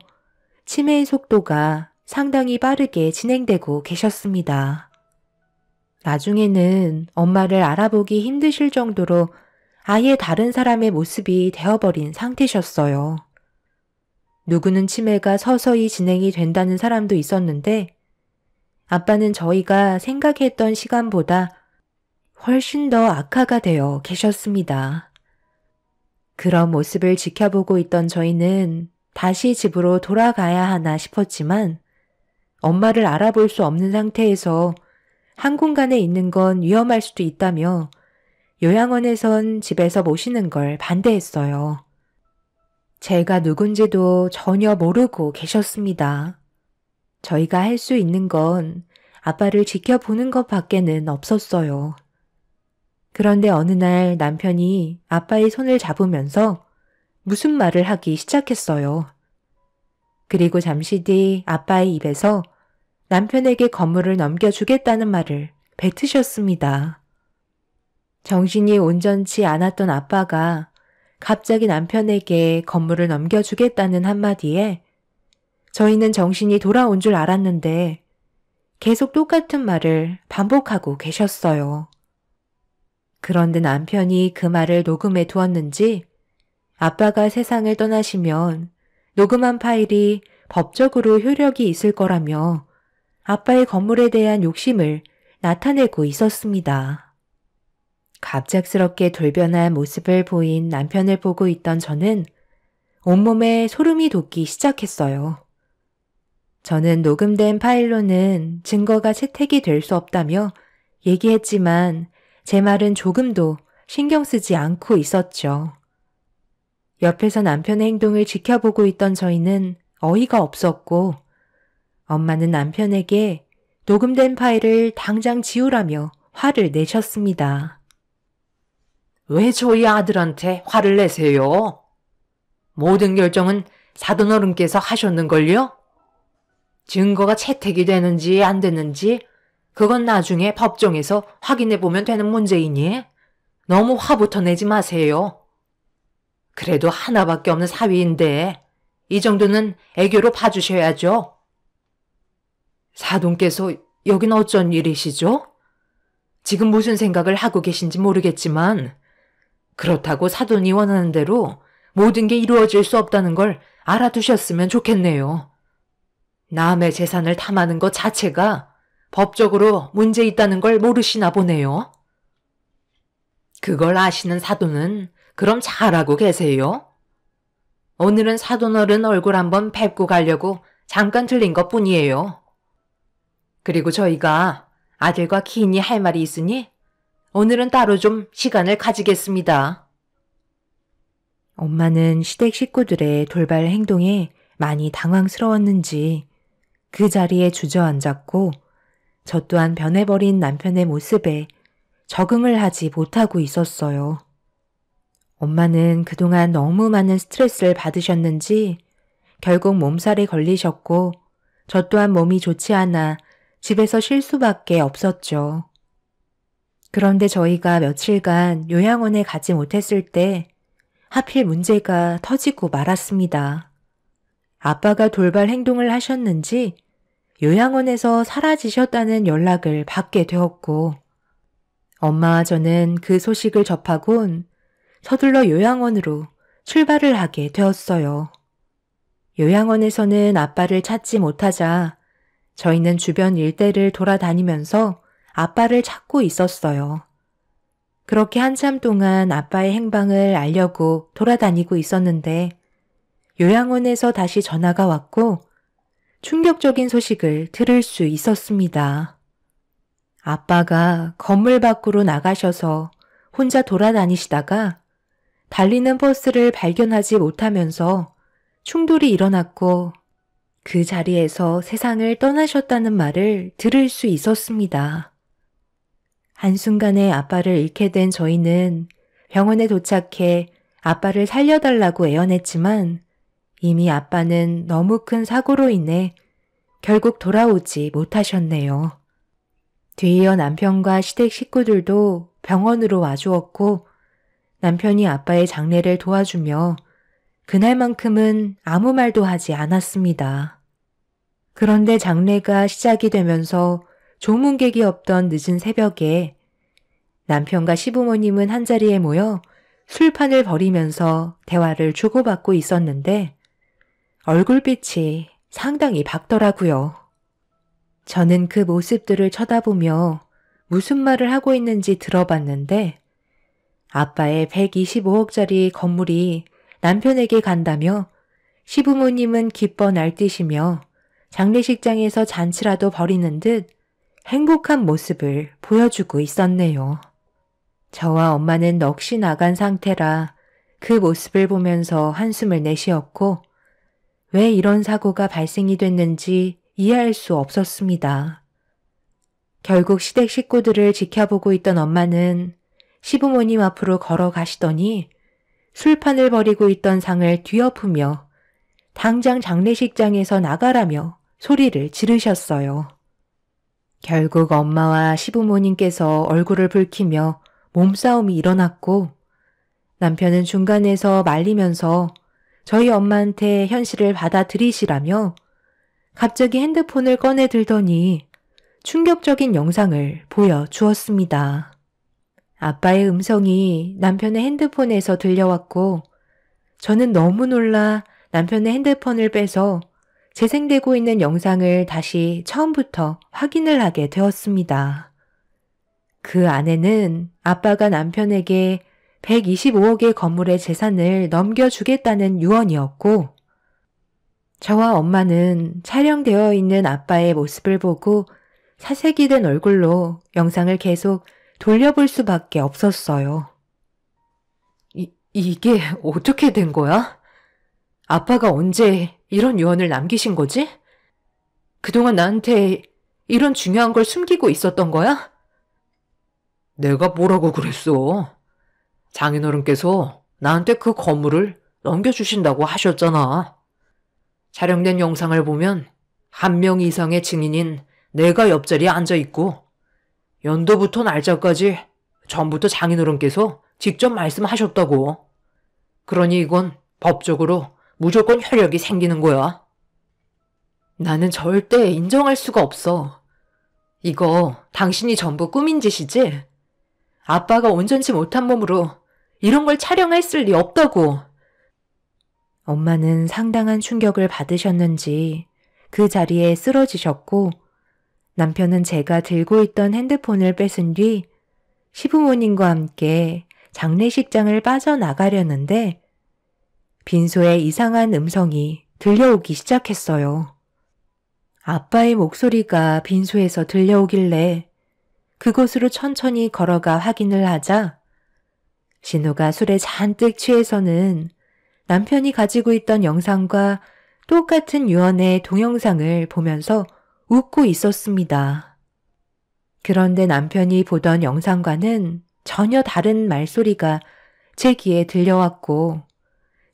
치매의 속도가 상당히 빠르게 진행되고 계셨습니다. 나중에는 엄마를 알아보기 힘드실 정도로 아예 다른 사람의 모습이 되어버린 상태셨어요. 누구는 치매가 서서히 진행이 된다는 사람도 있었는데 아빠는 저희가 생각했던 시간보다 훨씬 더 악화가 되어 계셨습니다. 그런 모습을 지켜보고 있던 저희는 다시 집으로 돌아가야 하나 싶었지만 엄마를 알아볼 수 없는 상태에서 한 공간에 있는 건 위험할 수도 있다며 요양원에선 집에서 모시는 걸 반대했어요. 제가 누군지도 전혀 모르고 계셨습니다. 저희가 할 수 있는 건 아빠를 지켜보는 것 밖에는 없었어요. 그런데 어느 날 남편이 아빠의 손을 잡으면서 무슨 말을 하기 시작했어요. 그리고 잠시 뒤 아빠의 입에서 남편에게 건물을 넘겨주겠다는 말을 뱉으셨습니다. 정신이 온전치 않았던 아빠가 갑자기 남편에게 건물을 넘겨주겠다는 한마디에 저희는 정신이 돌아온 줄 알았는데 계속 똑같은 말을 반복하고 계셨어요. 그런데 남편이 그 말을 녹음해 두었는지 아빠가 세상을 떠나시면 녹음한 파일이 법적으로 효력이 있을 거라며 아빠의 건물에 대한 욕심을 나타내고 있었습니다. 갑작스럽게 돌변한 모습을 보인 남편을 보고 있던 저는 온몸에 소름이 돋기 시작했어요. 저는 녹음된 파일로는 증거가 채택이 될 수 없다며 얘기했지만 제 말은 조금도 신경 쓰지 않고 있었죠. 옆에서 남편의 행동을 지켜보고 있던 저희는 어이가 없었고 엄마는 남편에게 녹음된 파일을 당장 지우라며 화를 내셨습니다. 왜 저희 아들한테 화를 내세요? 모든 결정은 사돈어른께서 하셨는걸요? 증거가 채택이 되는지 안 되는지 그건 나중에 법정에서 확인해 보면 되는 문제이니 너무 화부터 내지 마세요. 그래도 하나밖에 없는 사위인데 이 정도는 애교로 봐주셔야죠. 사돈께서 여긴 어쩐 일이시죠? 지금 무슨 생각을 하고 계신지 모르겠지만 그렇다고 사돈이 원하는 대로 모든 게 이루어질 수 없다는 걸 알아두셨으면 좋겠네요. 남의 재산을 탐하는 것 자체가 법적으로 문제 있다는 걸 모르시나 보네요. 그걸 아시는 사돈은 그럼 잘하고 계세요. 오늘은 사돈어른 얼굴 한번 뵙고 가려고 잠깐 들린 것 뿐이에요. 그리고 저희가 아들과 긴히 할 말이 있으니 오늘은 따로 좀 시간을 가지겠습니다. 엄마는 시댁 식구들의 돌발 행동에 많이 당황스러웠는지 그 자리에 주저앉았고 저 또한 변해버린 남편의 모습에 적응을 하지 못하고 있었어요. 엄마는 그동안 너무 많은 스트레스를 받으셨는지 결국 몸살에 걸리셨고 저 또한 몸이 좋지 않아 집에서 쉴 수밖에 없었죠. 그런데 저희가 며칠간 요양원에 가지 못했을 때 하필 문제가 터지고 말았습니다. 아빠가 돌발 행동을 하셨는지 요양원에서 사라지셨다는 연락을 받게 되었고, 엄마와 저는 그 소식을 접하곤 서둘러 요양원으로 출발을 하게 되었어요. 요양원에서는 아빠를 찾지 못하자 저희는 주변 일대를 돌아다니면서 아빠를 찾고 있었어요. 그렇게 한참 동안 아빠의 행방을 알려고 돌아다니고 있었는데 요양원에서 다시 전화가 왔고 충격적인 소식을 들을 수 있었습니다. 아빠가 건물 밖으로 나가셔서 혼자 돌아다니시다가 달리는 버스를 발견하지 못하면서 충돌이 일어났고 그 자리에서 세상을 떠나셨다는 말을 들을 수 있었습니다. 한순간에 아빠를 잃게 된 저희는 병원에 도착해 아빠를 살려달라고 애원했지만 이미 아빠는 너무 큰 사고로 인해 결국 돌아오지 못하셨네요. 뒤이어 남편과 시댁 식구들도 병원으로 와주었고 남편이 아빠의 장례를 도와주며 그날만큼은 아무 말도 하지 않았습니다. 그런데 장례가 시작이 되면서 조문객이 없던 늦은 새벽에 남편과 시부모님은 한자리에 모여 술판을 벌이면서 대화를 주고받고 있었는데 얼굴빛이 상당히 밝더라고요. 저는 그 모습들을 쳐다보며 무슨 말을 하고 있는지 들어봤는데 아빠의 125억짜리 건물이 남편에게 간다며 시부모님은 기뻐 날뛰시며 장례식장에서 잔치라도 벌이는 듯 행복한 모습을 보여주고 있었네요. 저와 엄마는 넋이 나간 상태라 그 모습을 보면서 한숨을 내쉬었고 왜 이런 사고가 발생이 됐는지 이해할 수 없었습니다. 결국 시댁 식구들을 지켜보고 있던 엄마는 시부모님 앞으로 걸어가시더니 술판을 벌이고 있던 상을 뒤엎으며 당장 장례식장에서 나가라며 소리를 지르셨어요. 결국 엄마와 시부모님께서 얼굴을 붉히며 몸싸움이 일어났고 남편은 중간에서 말리면서 저희 엄마한테 현실을 받아들이시라며 갑자기 핸드폰을 꺼내 들더니 충격적인 영상을 보여주었습니다. 아빠의 음성이 남편의 핸드폰에서 들려왔고 저는 너무 놀라 남편의 핸드폰을 빼서 재생되고 있는 영상을 다시 처음부터 확인을 하게 되었습니다. 그 안에는 아빠가 남편에게 125억의 건물의 재산을 넘겨주겠다는 유언이었고 저와 엄마는 촬영되어 있는 아빠의 모습을 보고 사색이 된 얼굴로 영상을 계속 돌려볼 수밖에 없었어요. 이게 어떻게 된 거야? 아빠가 언제 이런 유언을 남기신 거지? 그동안 나한테 이런 중요한 걸 숨기고 있었던 거야? 내가 뭐라고 그랬어? 장인어른께서 나한테 그 건물을 넘겨주신다고 하셨잖아. 촬영된 영상을 보면 1명 이상의 증인인 내가 옆자리에 앉아있고 연도부터 날짜까지 전부터 장인어른께서 직접 말씀하셨다고. 그러니 이건 법적으로 무조건 혈역이 생기는 거야. 나는 절대 인정할 수가 없어. 이거 당신이 전부 꾸민 짓이지? 아빠가 온전치 못한 몸으로 이런 걸 촬영했을 리 없다고. 엄마는 상당한 충격을 받으셨는지 그 자리에 쓰러지셨고 남편은 제가 들고 있던 핸드폰을 뺏은 뒤 시부모님과 함께 장례식장을 빠져나가려는데 빈소에 이상한 음성이 들려오기 시작했어요. 아빠의 목소리가 빈소에서 들려오길래 그곳으로 천천히 걸어가 확인을 하자 신우가 술에 잔뜩 취해서는 남편이 가지고 있던 영상과 똑같은 유언의 동영상을 보면서 웃고 있었습니다. 그런데 남편이 보던 영상과는 전혀 다른 말소리가 제 귀에 들려왔고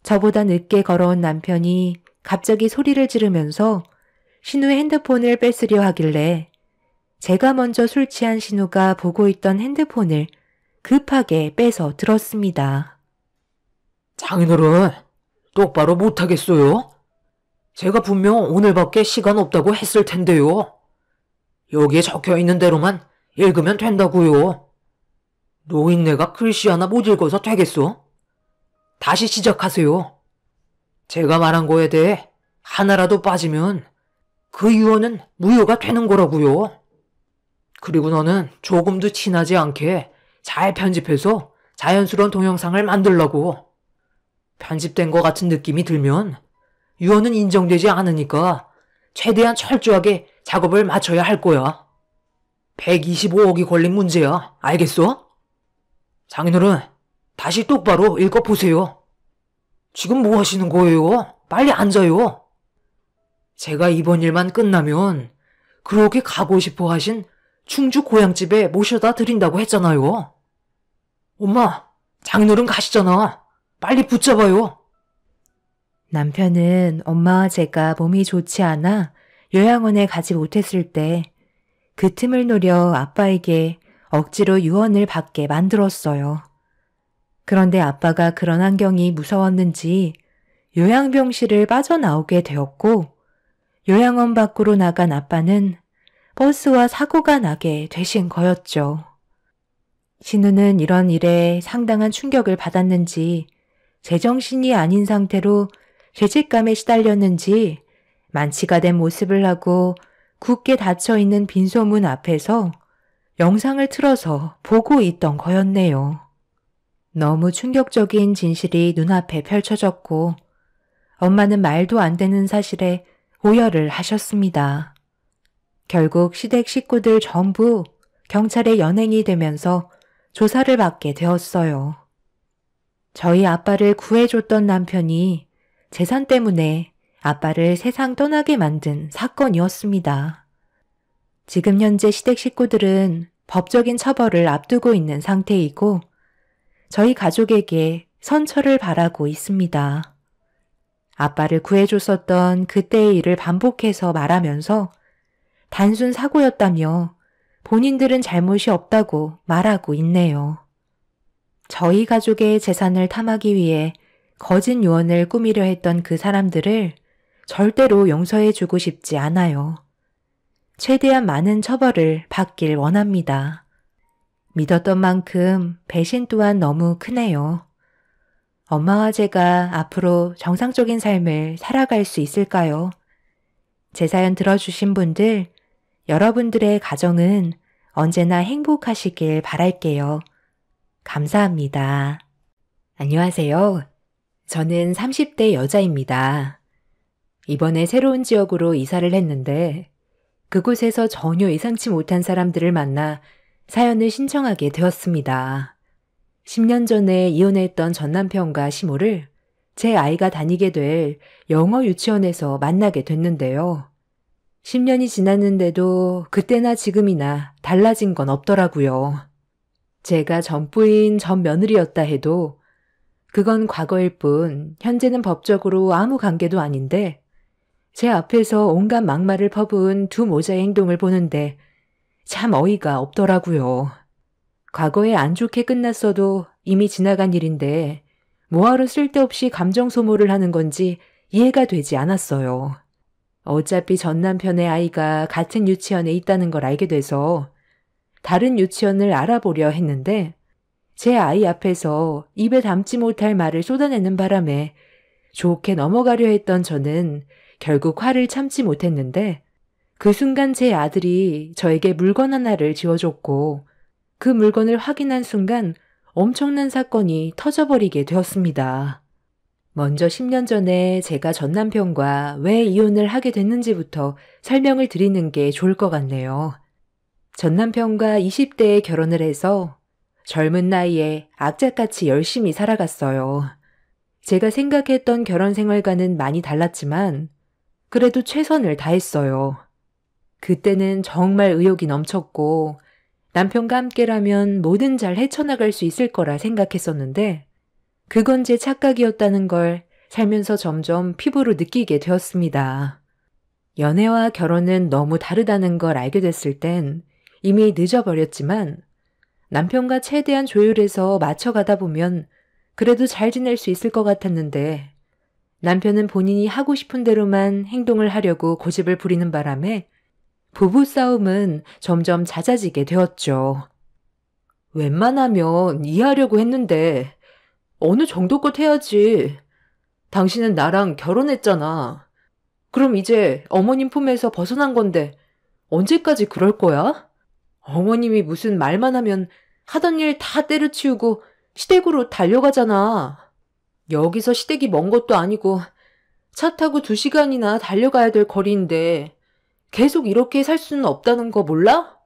저보다 늦게 걸어온 남편이 갑자기 소리를 지르면서 신우의 핸드폰을 뺏으려 하길래 제가 먼저 술 취한 신우가 보고 있던 핸드폰을 급하게 빼서 들었습니다. 장인어른, 똑바로 못하겠어요? 제가 분명 오늘밖에 시간 없다고 했을 텐데요. 여기에 적혀있는 대로만 읽으면 된다고요. 노인네가 글씨 하나 못 읽어서 되겠소? 다시 시작하세요. 제가 말한 거에 대해 하나라도 빠지면 그 유언은 무효가 되는 거라고요. 그리고 너는 조금도 티나지 않게 잘 편집해서 자연스러운 동영상을 만들라고. 편집된 것 같은 느낌이 들면 유언은 인정되지 않으니까 최대한 철저하게 작업을 마쳐야 할 거야. 125억이 걸린 문제야. 알겠어? 장인어른, 다시 똑바로 읽어보세요. 지금 뭐 하시는 거예요? 빨리 앉아요. 제가 이번 일만 끝나면 그렇게 가고 싶어 하신 충주 고향집에 모셔다 드린다고 했잖아요. 엄마, 장인어른 가시잖아. 빨리 붙잡아요. 남편은 엄마와 제가 몸이 좋지 않아 요양원에 가지 못했을 때 그 틈을 노려 아빠에게 억지로 유언을 받게 만들었어요. 그런데 아빠가 그런 환경이 무서웠는지 요양병실을 빠져나오게 되었고 요양원 밖으로 나간 아빠는 버스와 사고가 나게 되신 거였죠. 신우는 이런 일에 상당한 충격을 받았는지 제정신이 아닌 상태로 죄책감에 시달렸는지 만취가 된 모습을 하고 굳게 닫혀있는 빈소문 앞에서 영상을 틀어서 보고 있던 거였네요. 너무 충격적인 진실이 눈앞에 펼쳐졌고 엄마는 말도 안 되는 사실에 오열을 하셨습니다. 결국 시댁 식구들 전부 경찰에 연행이 되면서 조사를 받게 되었어요. 저희 아빠를 구해줬던 남편이 재산 때문에 아빠를 세상 떠나게 만든 사건이었습니다. 지금 현재 시댁 식구들은 법적인 처벌을 앞두고 있는 상태이고 저희 가족에게 선처를 바라고 있습니다. 아빠를 구해줬었던 그때의 일을 반복해서 말하면서 단순 사고였다며 본인들은 잘못이 없다고 말하고 있네요. 저희 가족의 재산을 탐하기 위해 거짓 유언을 꾸미려 했던 그 사람들을 절대로 용서해주고 싶지 않아요. 최대한 많은 처벌을 받길 원합니다. 믿었던 만큼 배신 또한 너무 크네요. 엄마와 제가 앞으로 정상적인 삶을 살아갈 수 있을까요? 제 사연 들어주신 분들, 여러분들의 가정은 언제나 행복하시길 바랄게요. 감사합니다. 안녕하세요. 저는 30대 여자입니다. 이번에 새로운 지역으로 이사를 했는데 그곳에서 전혀 예상치 못한 사람들을 만나 사연을 신청하게 되었습니다. 10년 전에 이혼했던 전남편과 시모를 제 아이가 다니게 될 영어 유치원에서 만나게 됐는데요. 10년이 지났는데도 그때나 지금이나 달라진 건 없더라고요. 제가 전부인 전 며느리였다 해도 그건 과거일 뿐 현재는 법적으로 아무 관계도 아닌데 제 앞에서 온갖 막말을 퍼부은 두 모자의 행동을 보는데 참 어이가 없더라고요. 과거에 안 좋게 끝났어도 이미 지나간 일인데 뭐하러 쓸데없이 감정 소모를 하는 건지 이해가 되지 않았어요. 어차피 전 남편의 아이가 같은 유치원에 있다는 걸 알게 돼서 다른 유치원을 알아보려 했는데 제 아이 앞에서 입에 담지 못할 말을 쏟아내는 바람에 좋게 넘어가려 했던 저는 결국 화를 참지 못했는데 그 순간 제 아들이 저에게 물건 하나를 쥐어줬고 그 물건을 확인한 순간 엄청난 사건이 터져버리게 되었습니다. 먼저 10년 전에 제가 전 남편과 왜 이혼을 하게 됐는지부터 설명을 드리는 게 좋을 것 같네요. 전 남편과 20대에 결혼을 해서 젊은 나이에 악착같이 열심히 살아갔어요. 제가 생각했던 결혼 생활과는 많이 달랐지만 그래도 최선을 다했어요. 그때는 정말 의욕이 넘쳤고 남편과 함께라면 뭐든 잘 헤쳐나갈 수 있을 거라 생각했었는데 그건 제 착각이었다는 걸 살면서 점점 피부로 느끼게 되었습니다. 연애와 결혼은 너무 다르다는 걸 알게 됐을 땐 이미 늦어버렸지만 남편과 최대한 조율해서 맞춰가다 보면 그래도 잘 지낼 수 있을 것 같았는데 남편은 본인이 하고 싶은 대로만 행동을 하려고 고집을 부리는 바람에 부부싸움은 점점 잦아지게 되었죠. 웬만하면 이해하려고 했는데 어느 정도껏 해야지. 당신은 나랑 결혼했잖아. 그럼 이제 어머님 품에서 벗어난 건데 언제까지 그럴 거야? 어머님이 무슨 말만 하면 하던 일 다 때려치우고 시댁으로 달려가잖아. 여기서 시댁이 먼 것도 아니고 차 타고 2시간이나 달려가야 될 거리인데 계속 이렇게 살 수는 없다는 거 몰라?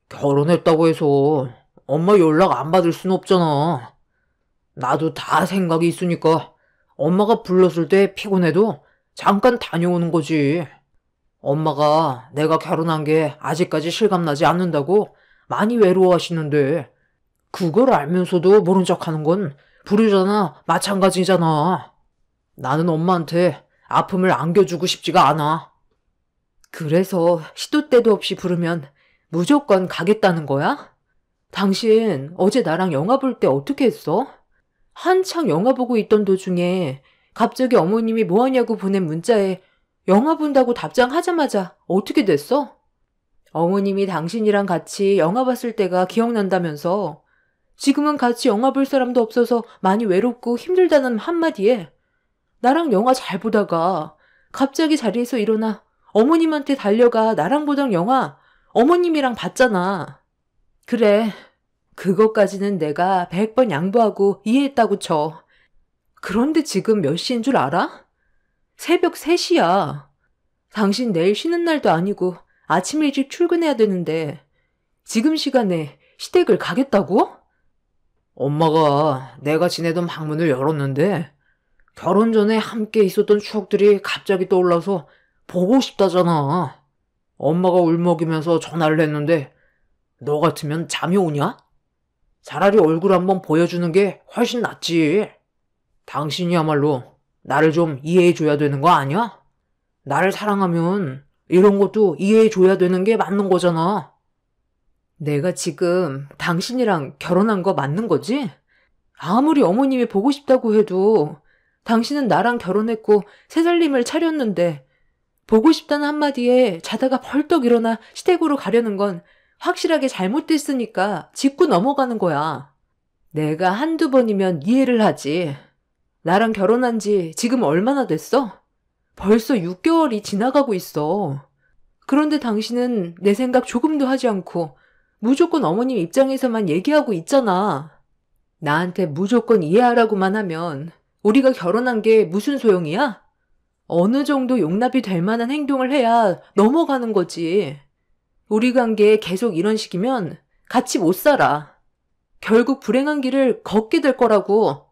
결혼했다고 해서 엄마 연락 안 받을 순 없잖아. 나도 다 생각이 있으니까 엄마가 불렀을 때 피곤해도 잠깐 다녀오는 거지. 엄마가 내가 결혼한 게 아직까지 실감나지 않는다고 많이 외로워하시는데 그걸 알면서도 모른 척하는 건 불효자나 마찬가지잖아. 나는 엄마한테 아픔을 안겨주고 싶지가 않아. 그래서 시도 때도 없이 부르면 무조건 가겠다는 거야? 당신 어제 나랑 영화 볼 때 어떻게 했어? 한창 영화 보고 있던 도중에 갑자기 어머님이 뭐하냐고 보낸 문자에 영화 본다고 답장하자마자 어떻게 됐어? 어머님이 당신이랑 같이 영화 봤을 때가 기억난다면서 지금은 같이 영화 볼 사람도 없어서 많이 외롭고 힘들다는 한마디에 나랑 영화 잘 보다가 갑자기 자리에서 일어나 어머님한테 달려가 나랑 보던 영화 어머님이랑 봤잖아. 그래, 그것까지는 내가 100번 양보하고 이해했다고 쳐. 그런데 지금 몇 시인 줄 알아? 새벽 3시야. 당신 내일 쉬는 날도 아니고 아침 일찍 출근해야 되는데 지금 시간에 시댁을 가겠다고? 엄마가 내가 지내던 방문을 열었는데 결혼 전에 함께 있었던 추억들이 갑자기 떠올라서 보고 싶다잖아. 엄마가 울먹이면서 전화를 했는데 너 같으면 잠이 오냐? 차라리 얼굴 한번 보여주는 게 훨씬 낫지. 당신이야말로 나를 좀 이해해줘야 되는 거 아니야? 나를 사랑하면 이런 것도 이해해줘야 되는 게 맞는 거잖아. 내가 지금 당신이랑 결혼한 거 맞는 거지? 아무리 어머님이 보고 싶다고 해도 당신은 나랑 결혼했고 새살림을 차렸는데 보고 싶다는 한마디에 자다가 벌떡 일어나 시댁으로 가려는 건 확실하게 잘못됐으니까 짚고 넘어가는 거야. 내가 한두 번이면 이해를 하지. 나랑 결혼한 지 지금 얼마나 됐어? 벌써 6개월이 지나가고 있어. 그런데 당신은 내 생각 조금도 하지 않고 무조건 어머님 입장에서만 얘기하고 있잖아. 나한테 무조건 이해하라고만 하면 우리가 결혼한 게 무슨 소용이야? 어느 정도 용납이 될 만한 행동을 해야 넘어가는 거지. 우리 관계 계속 이런 식이면 같이 못 살아. 결국 불행한 길을 걷게 될 거라고.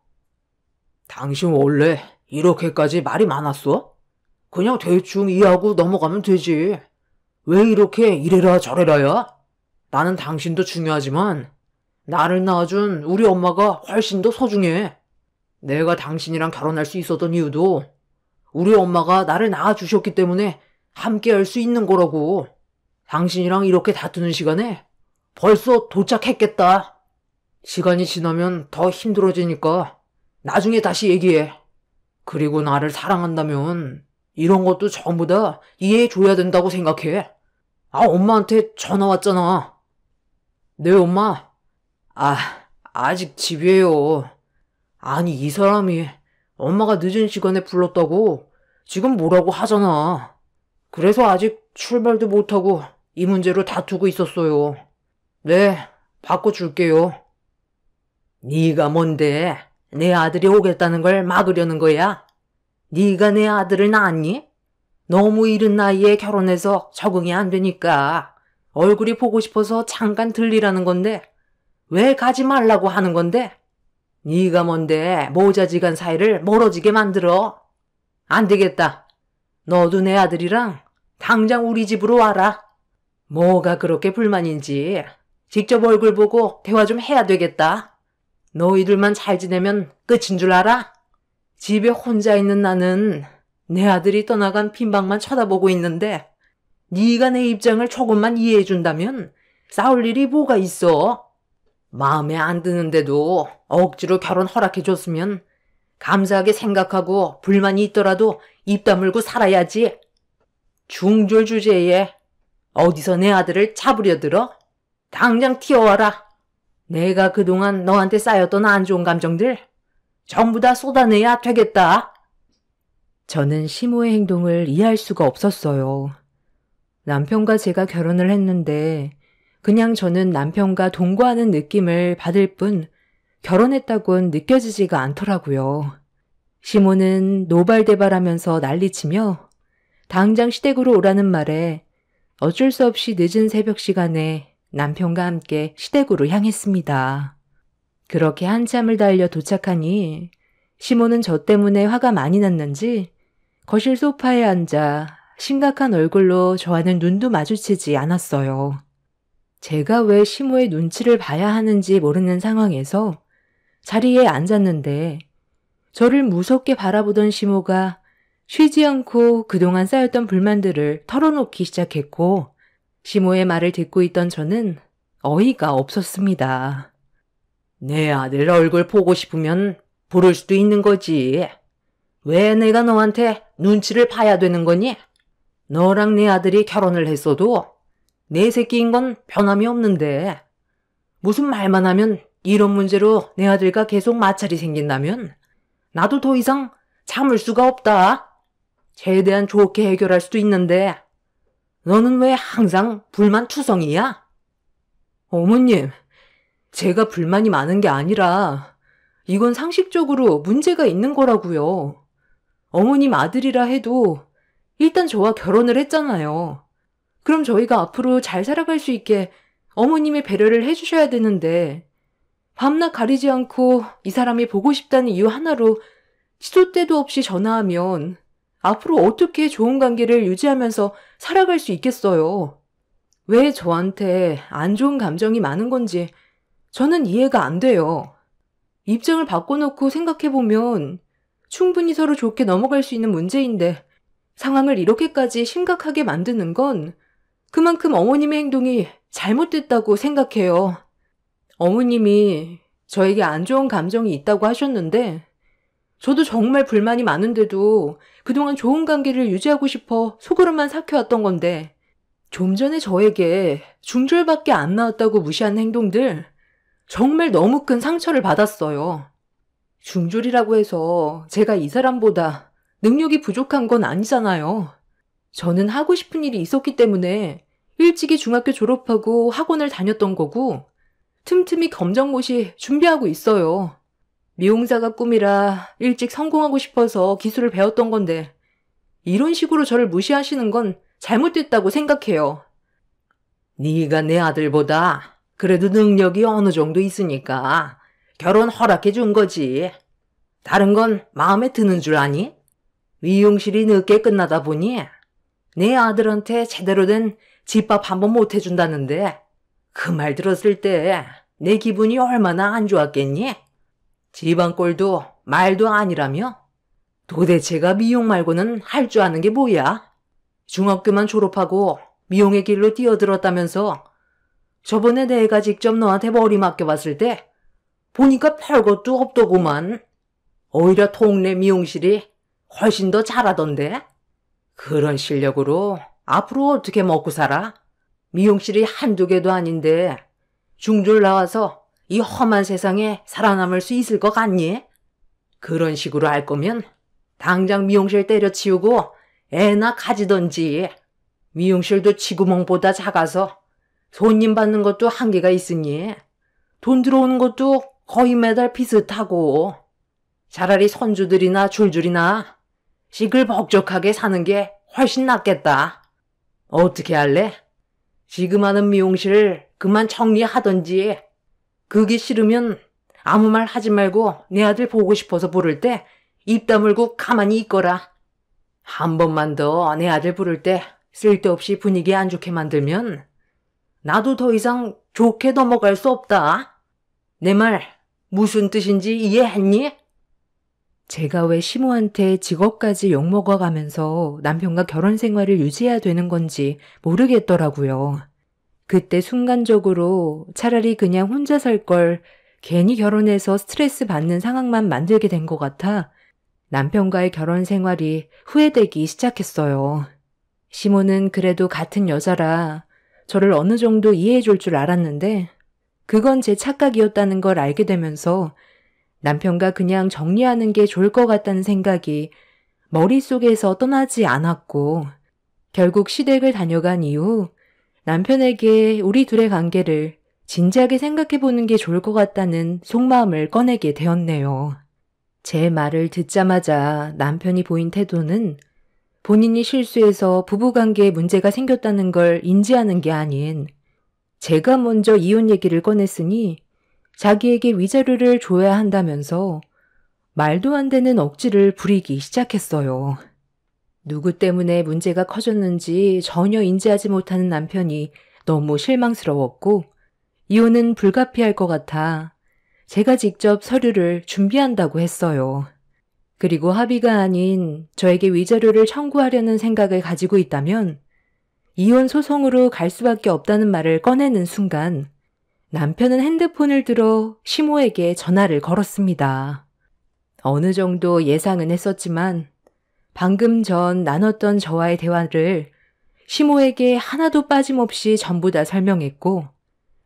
당신 원래 이렇게까지 말이 많았어? 그냥 대충 이해하고 넘어가면 되지. 왜 이렇게 이래라 저래라야? 나는 당신도 중요하지만 나를 낳아준 우리 엄마가 훨씬 더 소중해. 내가 당신이랑 결혼할 수 있었던 이유도 우리 엄마가 나를 낳아주셨기 때문에 함께 할 수 있는 거라고. 당신이랑 이렇게 다투는 시간에 벌써 도착했겠다. 시간이 지나면 더 힘들어지니까 나중에 다시 얘기해. 그리고 나를 사랑한다면 이런 것도 전부 다 이해해줘야 된다고 생각해. 엄마한테 전화 왔잖아. 네, 엄마. 아직 집이에요. 아니, 이 사람이 엄마가 늦은 시간에 불렀다고 지금 뭐라고 하잖아. 그래서 아직 출발도 못하고 이 문제로 다투고 있었어요. 네, 바꿔줄게요. 네가 뭔데 내 아들이 오겠다는 걸 막으려는 거야? 네가 내 아들을 낳았니? 너무 이른 나이에 결혼해서 적응이 안 되니까 얼굴이 보고 싶어서 잠깐 들리라는 건데 왜 가지 말라고 하는 건데? 네가 뭔데 모자지간 사이를 멀어지게 만들어? 안 되겠다. 너도 내 아들이랑 당장 우리 집으로 와라. 뭐가 그렇게 불만인지 직접 얼굴 보고 대화 좀 해야 되겠다. 너희들만 잘 지내면 끝인 줄 알아? 집에 혼자 있는 나는 내 아들이 떠나간 빈방만 쳐다보고 있는데 네가 내 입장을 조금만 이해해준다면 싸울 일이 뭐가 있어? 마음에 안 드는데도 억지로 결혼 허락해줬으면 감사하게 생각하고 불만이 있더라도 입 다물고 살아야지. 중졸 주제에 어디서 내 아들을 잡으려 들어? 당장 튀어와라. 내가 그동안 너한테 쌓였던 안 좋은 감정들 전부 다 쏟아내야 되겠다. 저는 시모의 행동을 이해할 수가 없었어요. 남편과 제가 결혼을 했는데 그냥 저는 남편과 동거하는 느낌을 받을 뿐 결혼했다곤 느껴지지가 않더라고요. 시모는 노발대발하면서 난리치며 당장 시댁으로 오라는 말에 어쩔 수 없이 늦은 새벽 시간에 남편과 함께 시댁으로 향했습니다. 그렇게 한참을 달려 도착하니 시모는 저 때문에 화가 많이 났는지 거실 소파에 앉아 심각한 얼굴로 저와는 눈도 마주치지 않았어요. 제가 왜 시모의 눈치를 봐야 하는지 모르는 상황에서 자리에 앉았는데 저를 무섭게 바라보던 시모가 쉬지 않고 그동안 쌓였던 불만들을 털어놓기 시작했고 시모의 말을 듣고 있던 저는 어이가 없었습니다. 내 아들 얼굴 보고 싶으면 부를 수도 있는 거지. 왜 내가 너한테 눈치를 봐야 되는 거니? 너랑 내 아들이 결혼을 했어도 내 새끼인 건 변함이 없는데 무슨 말만 하면 이런 문제로 내 아들과 계속 마찰이 생긴다면 나도 더 이상 참을 수가 없다. 최대한 좋게 해결할 수도 있는데 너는 왜 항상 불만투성이야? 어머님, 제가 불만이 많은 게 아니라 이건 상식적으로 문제가 있는 거라고요. 어머님 아들이라 해도 일단 저와 결혼을 했잖아요. 그럼 저희가 앞으로 잘 살아갈 수 있게 어머님의 배려를 해주셔야 되는데 밤낮 가리지 않고 이 사람이 보고 싶다는 이유 하나로 시도 때도 없이 전화하면 앞으로 어떻게 좋은 관계를 유지하면서 살아갈 수 있겠어요. 왜 저한테 안 좋은 감정이 많은 건지 저는 이해가 안 돼요. 입장을 바꿔놓고 생각해보면 충분히 서로 좋게 넘어갈 수 있는 문제인데 상황을 이렇게까지 심각하게 만드는 건 그만큼 어머님의 행동이 잘못됐다고 생각해요. 어머님이 저에게 안 좋은 감정이 있다고 하셨는데 저도 정말 불만이 많은데도 그동안 좋은 관계를 유지하고 싶어 속으로만 삭혀왔던 건데 좀 전에 저에게 중졸밖에 안 나왔다고 무시한 행동들 정말 너무 큰 상처를 받았어요. 중졸이라고 해서 제가 이 사람보다 능력이 부족한 건 아니잖아요. 저는 하고 싶은 일이 있었기 때문에 일찍이 중학교 졸업하고 학원을 다녔던 거고 틈틈이 검정고시 준비하고 있어요. 미용사가 꿈이라 일찍 성공하고 싶어서 기술을 배웠던 건데 이런 식으로 저를 무시하시는 건 잘못됐다고 생각해요. 네가 내 아들보다 그래도 능력이 어느 정도 있으니까 결혼 허락해 준 거지. 다른 건 마음에 드는 줄 아니? 미용실이 늦게 끝나다 보니 내 아들한테 제대로 된 집밥 한번 못 해준다는데 그 말 들었을 때 내 기분이 얼마나 안 좋았겠니? 집안 꼴도 말도 아니라며? 도대체가 미용 말고는 할 줄 아는 게 뭐야? 중학교만 졸업하고 미용의 길로 뛰어들었다면서 저번에 내가 직접 너한테 머리 맡겨봤을 때 보니까 별것도 없더구만. 오히려 동네 미용실이 훨씬 더 잘하던데? 그런 실력으로 앞으로 어떻게 먹고 살아? 미용실이 한두 개도 아닌데 중졸 나와서 이 험한 세상에 살아남을 수 있을 것 같니? 그런 식으로 할 거면 당장 미용실 때려치우고 애나 가지던지. 미용실도 쥐구멍보다 작아서 손님 받는 것도 한계가 있으니 돈 들어오는 것도 거의 매달 비슷하고 차라리 손주들이나 줄줄이나 시끌벅적하게 사는 게 훨씬 낫겠다. 어떻게 할래? 지금 하는 미용실 그만 정리하던지. 그게 싫으면 아무 말 하지 말고 내 아들 보고 싶어서 부를 때 입 다물고 가만히 있거라. 한 번만 더 내 아들 부를 때 쓸데없이 분위기 안 좋게 만들면 나도 더 이상 좋게 넘어갈 수 없다. 내 말 무슨 뜻인지 이해했니? 제가 왜 시모한테 직업까지 욕먹어가면서 남편과 결혼 생활을 유지해야 되는 건지 모르겠더라고요. 그때 순간적으로 차라리 그냥 혼자 살 걸 괜히 결혼해서 스트레스 받는 상황만 만들게 된 것 같아 남편과의 결혼 생활이 후회되기 시작했어요. 시모는 그래도 같은 여자라 저를 어느 정도 이해해 줄 줄 알았는데 그건 제 착각이었다는 걸 알게 되면서 남편과 그냥 정리하는 게 좋을 것 같다는 생각이 머릿속에서 떠나지 않았고 결국 시댁을 다녀간 이후 남편에게 우리 둘의 관계를 진지하게 생각해 보는 게 좋을 것 같다는 속마음을 꺼내게 되었네요. 제 말을 듣자마자 남편이 보인 태도는 본인이 실수해서 부부관계에 문제가 생겼다는 걸 인지하는 게 아닌 제가 먼저 이혼 얘기를 꺼냈으니 자기에게 위자료를 줘야 한다면서 말도 안 되는 억지를 부리기 시작했어요. 누구 때문에 문제가 커졌는지 전혀 인지하지 못하는 남편이 너무 실망스러웠고 이혼은 불가피할 것 같아 제가 직접 서류를 준비한다고 했어요. 그리고 합의가 아닌 저에게 위자료를 청구하려는 생각을 가지고 있다면 이혼 소송으로 갈 수밖에 없다는 말을 꺼내는 순간 남편은 핸드폰을 들어 시모에게 전화를 걸었습니다. 어느 정도 예상은 했었지만 방금 전 나눴던 저와의 대화를 시모에게 하나도 빠짐없이 전부 다 설명했고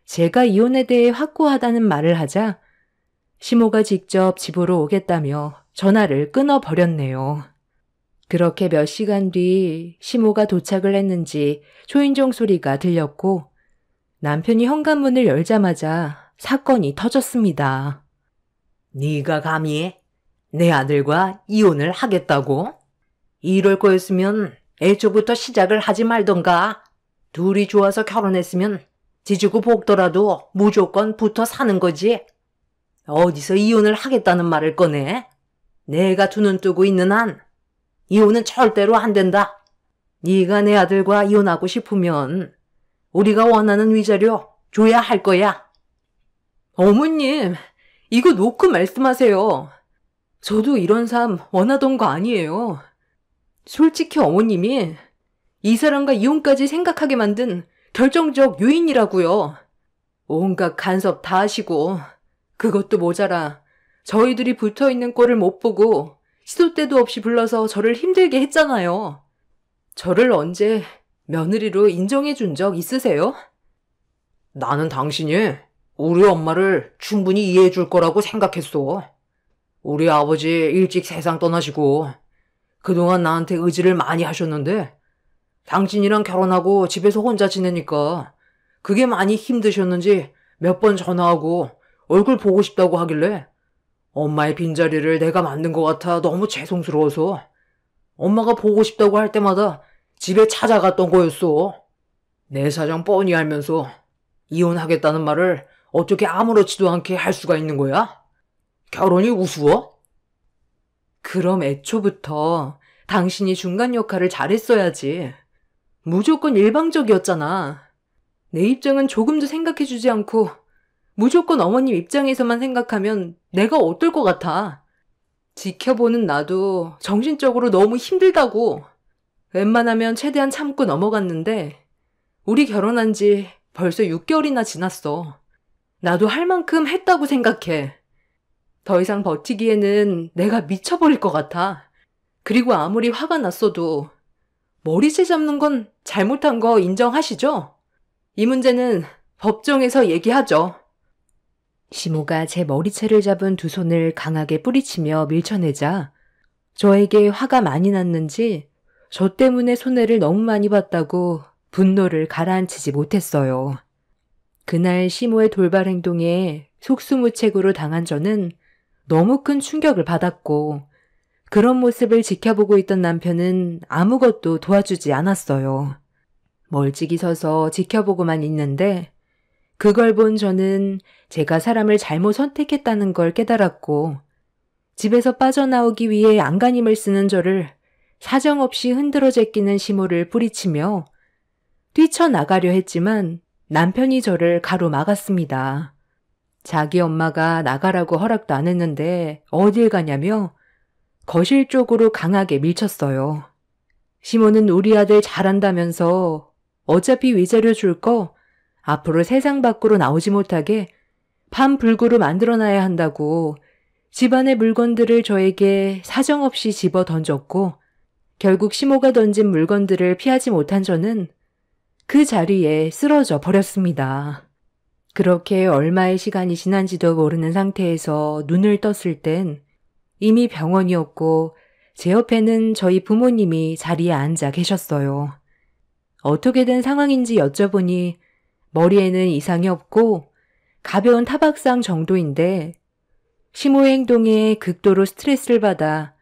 제가 이혼에 대해 확고하다는 말을 하자 시모가 직접 집으로 오겠다며 전화를 끊어버렸네요. 그렇게 몇 시간 뒤 시모가 도착을 했는지 초인종 소리가 들렸고 남편이 현관문을 열자마자 사건이 터졌습니다. 네가 감히 내 아들과 이혼을 하겠다고? 이럴 거였으면 애초부터 시작을 하지 말던가. 둘이 좋아서 결혼했으면 지지고 볶더라도 무조건 붙어 사는 거지. 어디서 이혼을 하겠다는 말을 꺼내? 내가 두 눈 뜨고 있는 한 이혼은 절대로 안 된다. 네가 내 아들과 이혼하고 싶으면 우리가 원하는 위자료 줘야 할 거야. 어머님, 이거 놓고 말씀하세요. 저도 이런 삶 원하던 거 아니에요. 솔직히 어머님이 이 사람과 이혼까지 생각하게 만든 결정적 요인이라고요. 온갖 간섭 다 하시고 그것도 모자라 저희들이 붙어있는 꼴을 못 보고 시도 때도 없이 불러서 저를 힘들게 했잖아요. 저를 언제 며느리로 인정해 준 적 있으세요? 나는 당신이 우리 엄마를 충분히 이해해 줄 거라고 생각했어. 우리 아버지 일찍 세상 떠나시고 그동안 나한테 의지를 많이 하셨는데 당신이랑 결혼하고 집에서 혼자 지내니까 그게 많이 힘드셨는지 몇 번 전화하고 얼굴 보고 싶다고 하길래 엄마의 빈자리를 내가 만든 것 같아 너무 죄송스러워서 엄마가 보고 싶다고 할 때마다 집에 찾아갔던 거였어. 내 사정 뻔히 알면서 이혼하겠다는 말을 어떻게 아무렇지도 않게 할 수가 있는 거야? 결혼이 우스워? 그럼 애초부터 당신이 중간 역할을 잘했어야지. 무조건 일방적이었잖아. 내 입장은 조금도 생각해주지 않고 무조건 어머님 입장에서만 생각하면 내가 어떨 것 같아. 지켜보는 나도 정신적으로 너무 힘들다고. 웬만하면 최대한 참고 넘어갔는데 우리 결혼한 지 벌써 6개월이나 지났어. 나도 할 만큼 했다고 생각해. 더 이상 버티기에는 내가 미쳐버릴 것 같아. 그리고 아무리 화가 났어도 머리채 잡는 건 잘못한 거 인정하시죠? 이 문제는 법정에서 얘기하죠. 시모가 제 머리채를 잡은 두 손을 강하게 뿌리치며 밀쳐내자 저에게 화가 많이 났는지 저 때문에 손해를 너무 많이 봤다고 분노를 가라앉히지 못했어요. 그날 시모의 돌발 행동에 속수무책으로 당한 저는 너무 큰 충격을 받았고 그런 모습을 지켜보고 있던 남편은 아무것도 도와주지 않았어요. 멀찍이 서서 지켜보고만 있는데 그걸 본 저는 제가 사람을 잘못 선택했다는 걸 깨달았고 집에서 빠져나오기 위해 안간힘을 쓰는 저를 사정없이 흔들어 제끼는 시모를 뿌리치며 뛰쳐나가려 했지만 남편이 저를 가로막았습니다. 자기 엄마가 나가라고 허락도 안 했는데 어딜 가냐며 거실 쪽으로 강하게 밀쳤어요. 시모는 우리 아들 잘한다면서 어차피 위자료 줄 거 앞으로 세상 밖으로 나오지 못하게 반불구로 만들어놔야 한다고 집안의 물건들을 저에게 사정없이 집어 던졌고 결국 시모가 던진 물건들을 피하지 못한 저는 그 자리에 쓰러져 버렸습니다. 그렇게 얼마의 시간이 지난지도 모르는 상태에서 눈을 떴을 땐 이미 병원이었고 제 옆에는 저희 부모님이 자리에 앉아 계셨어요. 어떻게 된 상황인지 여쭤보니 머리에는 이상이 없고 가벼운 타박상 정도인데 시모의 행동에 극도로 스트레스를 받아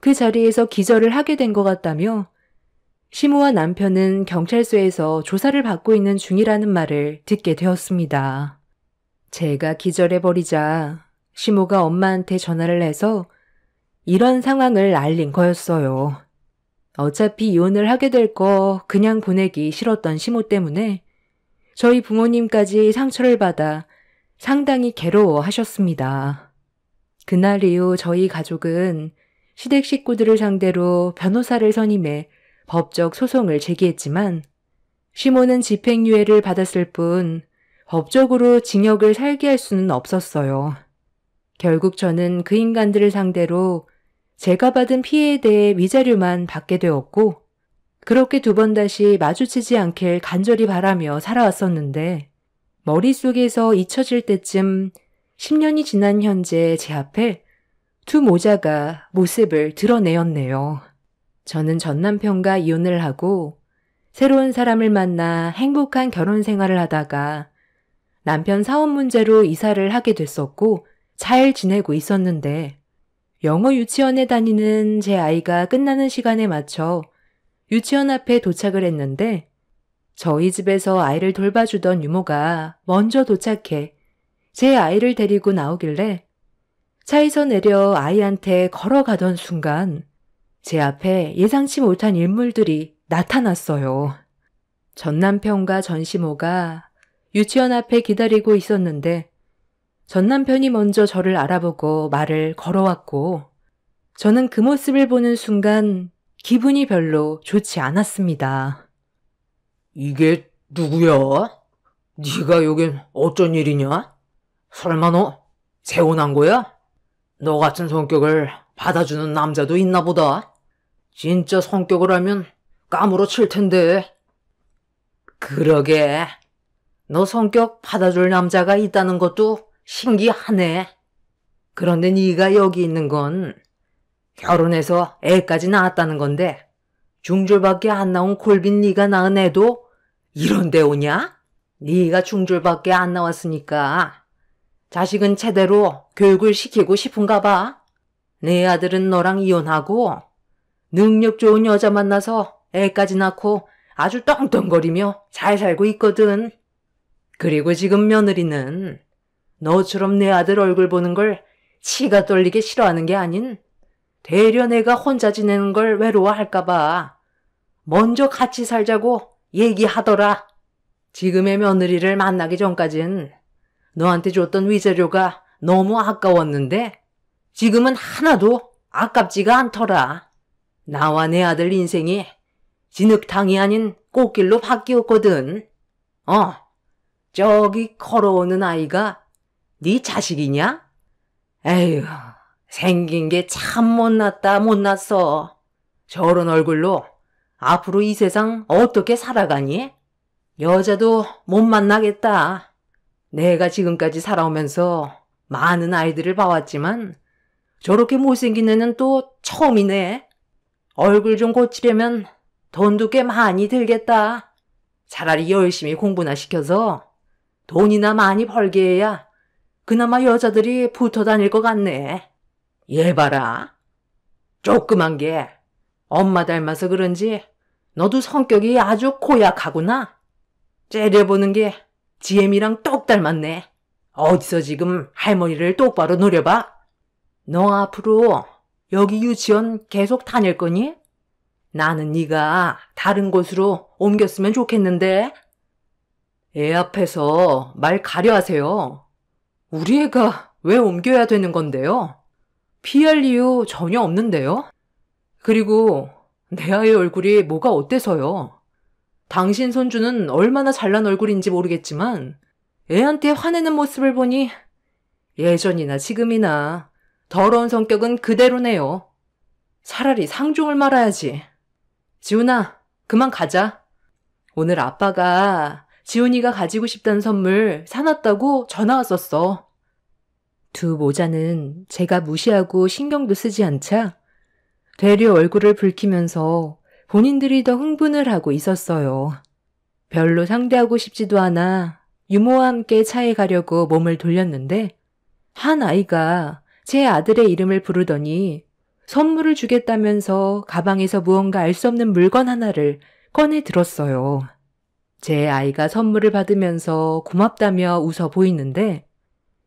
그 자리에서 기절을 하게 된 것 같다며 시모와 남편은 경찰서에서 조사를 받고 있는 중이라는 말을 듣게 되었습니다. 제가 기절해버리자 시모가 엄마한테 전화를 해서 이런 상황을 알린 거였어요. 어차피 이혼을 하게 될 거 그냥 보내기 싫었던 시모 때문에 저희 부모님까지 상처를 받아 상당히 괴로워하셨습니다. 그날 이후 저희 가족은 시댁 식구들을 상대로 변호사를 선임해 법적 소송을 제기했지만 시모는 집행유예를 받았을 뿐 법적으로 징역을 살게 할 수는 없었어요. 결국 저는 그 인간들을 상대로 제가 받은 피해에 대해 위자료만 받게 되었고 그렇게 두 번 다시 마주치지 않길 간절히 바라며 살아왔었는데 머릿속에서 잊혀질 때쯤 10년이 지난 현재 제 앞에 두 모자가 모습을 드러내었네요. 저는 전 남편과 이혼을 하고 새로운 사람을 만나 행복한 결혼 생활을 하다가 남편 사업 문제로 이사를 하게 됐었고 잘 지내고 있었는데 영어 유치원에 다니는 제 아이가 끝나는 시간에 맞춰 유치원 앞에 도착을 했는데 저희 집에서 아이를 돌봐주던 유모가 먼저 도착해 제 아이를 데리고 나오길래 차에서 내려 아이한테 걸어가던 순간 제 앞에 예상치 못한 인물들이 나타났어요. 전 남편과 전 시모가 유치원 앞에 기다리고 있었는데 전 남편이 먼저 저를 알아보고 말을 걸어왔고 저는 그 모습을 보는 순간 기분이 별로 좋지 않았습니다. 이게 누구야? 네가 여긴 어쩐 일이냐? 설마 너 재혼한 거야? 너 같은 성격을 받아주는 남자도 있나 보다. 진짜 성격을 알면 까무러칠 텐데. 그러게. 너 성격 받아줄 남자가 있다는 것도 신기하네. 그런데 네가 여기 있는 건 결혼해서 애까지 낳았다는 건데 중졸밖에 안 나온 골빈 네가 낳은 애도 이런 데 오냐? 네가 중졸밖에 안 나왔으니까 자식은 제대로 교육을 시키고 싶은가 봐. 내 아들은 너랑 이혼하고 능력 좋은 여자 만나서 애까지 낳고 아주 떵떵거리며 잘 살고 있거든. 그리고 지금 며느리는 너처럼 내 아들 얼굴 보는 걸 치가 떨리게 싫어하는 게 아닌 되려 내가 혼자 지내는 걸 외로워할까 봐 먼저 같이 살자고 얘기하더라. 지금의 며느리를 만나기 전까진 너한테 줬던 위자료가 너무 아까웠는데 지금은 하나도 아깝지가 않더라. 나와 내 아들 인생이 진흙탕이 아닌 꽃길로 바뀌었거든. 저기 걸어오는 아이가 네 자식이냐? 에휴, 생긴 게 참 못났다 못났어. 저런 얼굴로 앞으로 이 세상 어떻게 살아가니? 여자도 못 만나겠다. 내가 지금까지 살아오면서 많은 아이들을 봐왔지만 저렇게 못생긴 애는 또 처음이네. 얼굴 좀 고치려면 돈도 꽤 많이 들겠다. 차라리 열심히 공부나 시켜서 돈이나 많이 벌게 해야 그나마 여자들이 붙어 다닐 것 같네. 얘 봐라. 조그만 게 엄마 닮아서 그런지 너도 성격이 아주 고약하구나. 째려보는 게 지엠이랑 똑 닮았네. 어디서 지금 할머니를 똑바로 노려봐. 너 앞으로 여기 유치원 계속 다닐 거니? 나는 네가 다른 곳으로 옮겼으면 좋겠는데. 애 앞에서 말 가려 하세요. 우리 애가 왜 옮겨야 되는 건데요? 피할 이유 전혀 없는데요? 그리고 내 아이 얼굴이 뭐가 어때서요? 당신 손주는 얼마나 잘난 얼굴인지 모르겠지만 애한테 화내는 모습을 보니 예전이나 지금이나 더러운 성격은 그대로네요. 차라리 상종을 말아야지. 지훈아, 그만 가자. 오늘 아빠가 지훈이가 가지고 싶다는 선물 사놨다고 전화 왔었어. 두 모자는 제가 무시하고 신경도 쓰지 않자 되려 얼굴을 붉히면서 본인들이 더 흥분을 하고 있었어요. 별로 상대하고 싶지도 않아 유모와 함께 차에 가려고 몸을 돌렸는데 한 아이가 제 아들의 이름을 부르더니 선물을 주겠다면서 가방에서 무언가 알 수 없는 물건 하나를 꺼내 들었어요. 제 아이가 선물을 받으면서 고맙다며 웃어 보이는데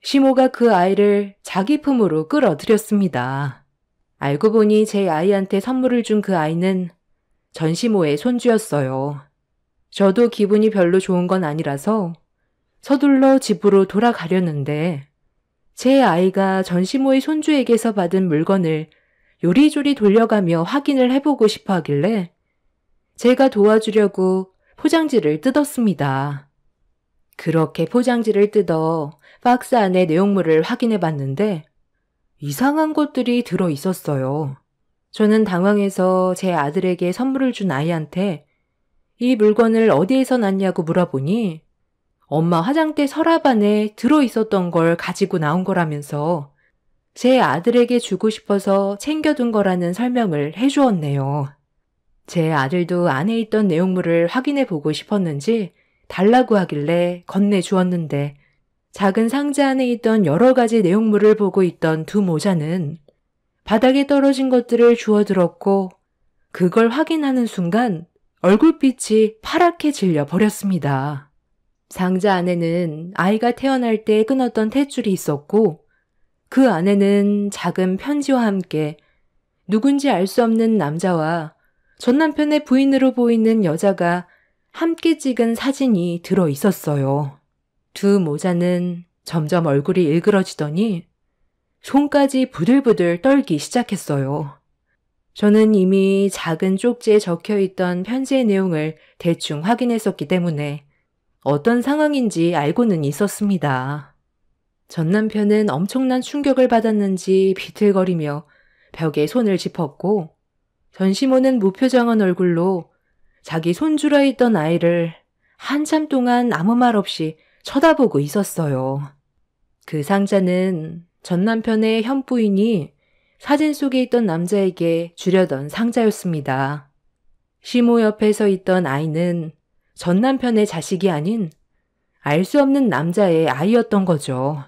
시모가 그 아이를 자기 품으로 끌어들였습니다. 알고 보니 제 아이한테 선물을 준 그 아이는 전시모의 손주였어요. 저도 기분이 별로 좋은 건 아니라서 서둘러 집으로 돌아가려는데 제 아이가 전시모의 손주에게서 받은 물건을 요리조리 돌려가며 확인을 해보고 싶어 하길래 제가 도와주려고 포장지를 뜯었습니다. 그렇게 포장지를 뜯어 박스 안의 내용물을 확인해 봤는데 이상한 것들이 들어 있었어요. 저는 당황해서 제 아들에게 선물을 준 아이한테 이 물건을 어디에서 났냐고 물어보니 엄마 화장대 서랍 안에 들어 있었던 걸 가지고 나온 거라면서 제 아들에게 주고 싶어서 챙겨둔 거라는 설명을 해주었네요. 제 아들도 안에 있던 내용물을 확인해 보고 싶었는지 달라고 하길래 건네주었는데 작은 상자 안에 있던 여러 가지 내용물을 보고 있던 두 모자는 바닥에 떨어진 것들을 주워들었고 그걸 확인하는 순간 얼굴빛이 파랗게 질려 버렸습니다. 상자 안에는 아이가 태어날 때 끊었던 탯줄이 있었고 그 안에는 작은 편지와 함께 누군지 알 수 없는 남자와 전 남편의 부인으로 보이는 여자가 함께 찍은 사진이 들어 있었어요. 두 모자는 점점 얼굴이 일그러지더니 손까지 부들부들 떨기 시작했어요. 저는 이미 작은 쪽지에 적혀있던 편지의 내용을 대충 확인했었기 때문에 어떤 상황인지 알고는 있었습니다. 전 남편은 엄청난 충격을 받았는지 비틀거리며 벽에 손을 짚었고 전시모는 무표정한 얼굴로 자기 손주라 있던 아이를 한참 동안 아무 말 없이 쳐다보고 있었어요. 그 상자는 전 남편의 현 부인이 사진 속에 있던 남자에게 주려던 상자였습니다. 시모 옆에 서 있던 아이는 전 남편의 자식이 아닌 알 수 없는 남자의 아이였던 거죠.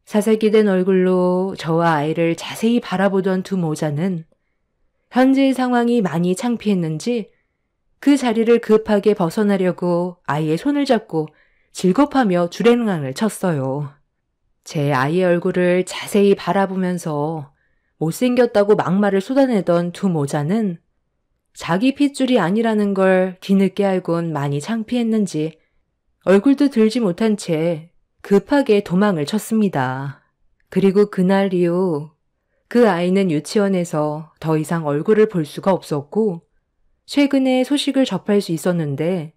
사색이 된 얼굴로 저와 아이를 자세히 바라보던 두 모자는 현재의 상황이 많이 창피했는지 그 자리를 급하게 벗어나려고 아이의 손을 잡고 질겁하며 주랭랑을 쳤어요. 제 아이의 얼굴을 자세히 바라보면서 못생겼다고 막말을 쏟아내던 두 모자는 자기 핏줄이 아니라는 걸 뒤늦게 알곤 많이 창피했는지 얼굴도 들지 못한 채 급하게 도망을 쳤습니다. 그리고 그날 이후 그 아이는 유치원에서 더 이상 얼굴을 볼 수가 없었고 최근에 소식을 접할 수 있었는데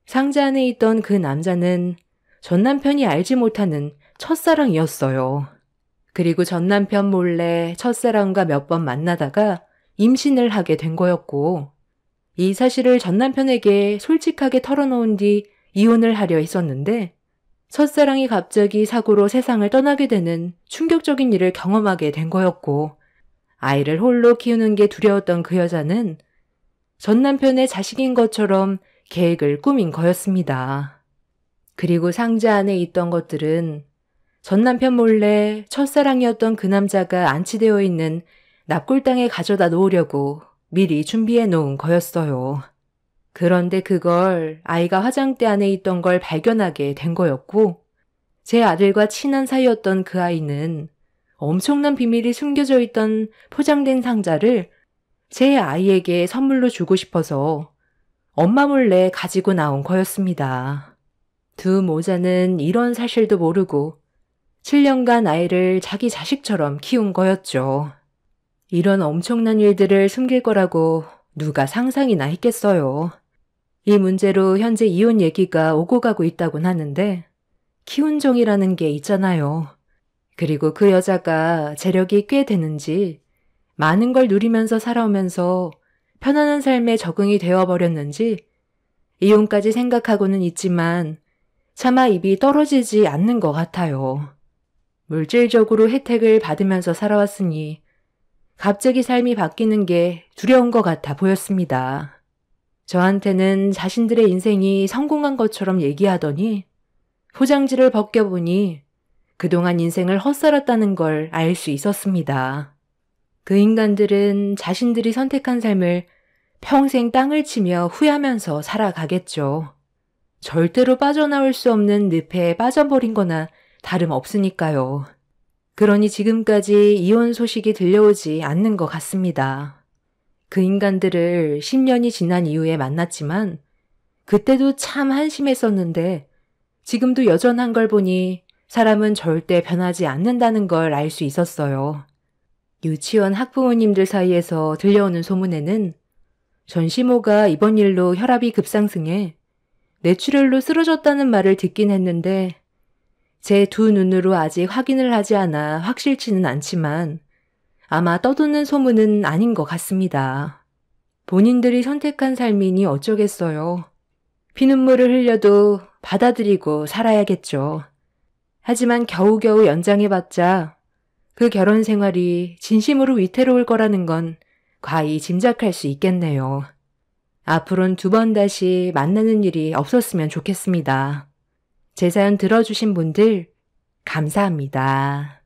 상자 안에 있던 그 남자는 전 남편이 알지 못하는 첫사랑이었어요. 그리고 전 남편 몰래 첫사랑과 몇 번 만나다가 임신을 하게 된 거였고 이 사실을 전 남편에게 솔직하게 털어놓은 뒤 이혼을 하려 했었는데 첫사랑이 갑자기 사고로 세상을 떠나게 되는 충격적인 일을 경험하게 된 거였고 아이를 홀로 키우는 게 두려웠던 그 여자는 전 남편의 자식인 것처럼 계획을 꾸민 거였습니다. 그리고 상자 안에 있던 것들은 전 남편 몰래 첫사랑이었던 그 남자가 안치되어 있는 납골당에 가져다 놓으려고 미리 준비해 놓은 거였어요. 그런데 그걸 아이가 화장대 안에 있던 걸 발견하게 된 거였고 제 아들과 친한 사이였던 그 아이는 엄청난 비밀이 숨겨져 있던 포장된 상자를 제 아이에게 선물로 주고 싶어서 엄마 몰래 가지고 나온 거였습니다. 두 모자는 이런 사실도 모르고 7년간 아이를 자기 자식처럼 키운 거였죠. 이런 엄청난 일들을 숨길 거라고 누가 상상이나 했겠어요. 이 문제로 현재 이혼 얘기가 오고 가고 있다곤 하는데 키운 정이라는 게 있잖아요. 그리고 그 여자가 재력이 꽤 되는지 많은 걸 누리면서 살아오면서 편안한 삶에 적응이 되어버렸는지 이혼까지 생각하고는 있지만 차마 입이 떨어지지 않는 것 같아요. 물질적으로 혜택을 받으면서 살아왔으니 갑자기 삶이 바뀌는 게 두려운 것 같아 보였습니다. 저한테는 자신들의 인생이 성공한 것처럼 얘기하더니 포장지를 벗겨보니 그동안 인생을 헛살았다는 걸 알 수 있었습니다. 그 인간들은 자신들이 선택한 삶을 평생 땅을 치며 후회하면서 살아가겠죠. 절대로 빠져나올 수 없는 늪에 빠져버린 거나 다름없으니까요. 그러니 지금까지 이혼 소식이 들려오지 않는 것 같습니다. 그 인간들을 10년이 지난 이후에 만났지만 그때도 참 한심했었는데 지금도 여전한 걸 보니 사람은 절대 변하지 않는다는 걸 알 수 있었어요. 유치원 학부모님들 사이에서 들려오는 소문에는 전시모가 이번 일로 혈압이 급상승해 뇌출혈로 쓰러졌다는 말을 듣긴 했는데 제 두 눈으로 아직 확인을 하지 않아 확실치는 않지만 아마 떠도는 소문은 아닌 것 같습니다. 본인들이 선택한 삶이니 어쩌겠어요. 피눈물을 흘려도 받아들이고 살아야겠죠. 하지만 겨우겨우 연장해봤자 그 결혼 생활이 진심으로 위태로울 거라는 건 과히 짐작할 수 있겠네요. 앞으론 2번 다시 만나는 일이 없었으면 좋겠습니다. 제 사연 들어주신 분들 감사합니다.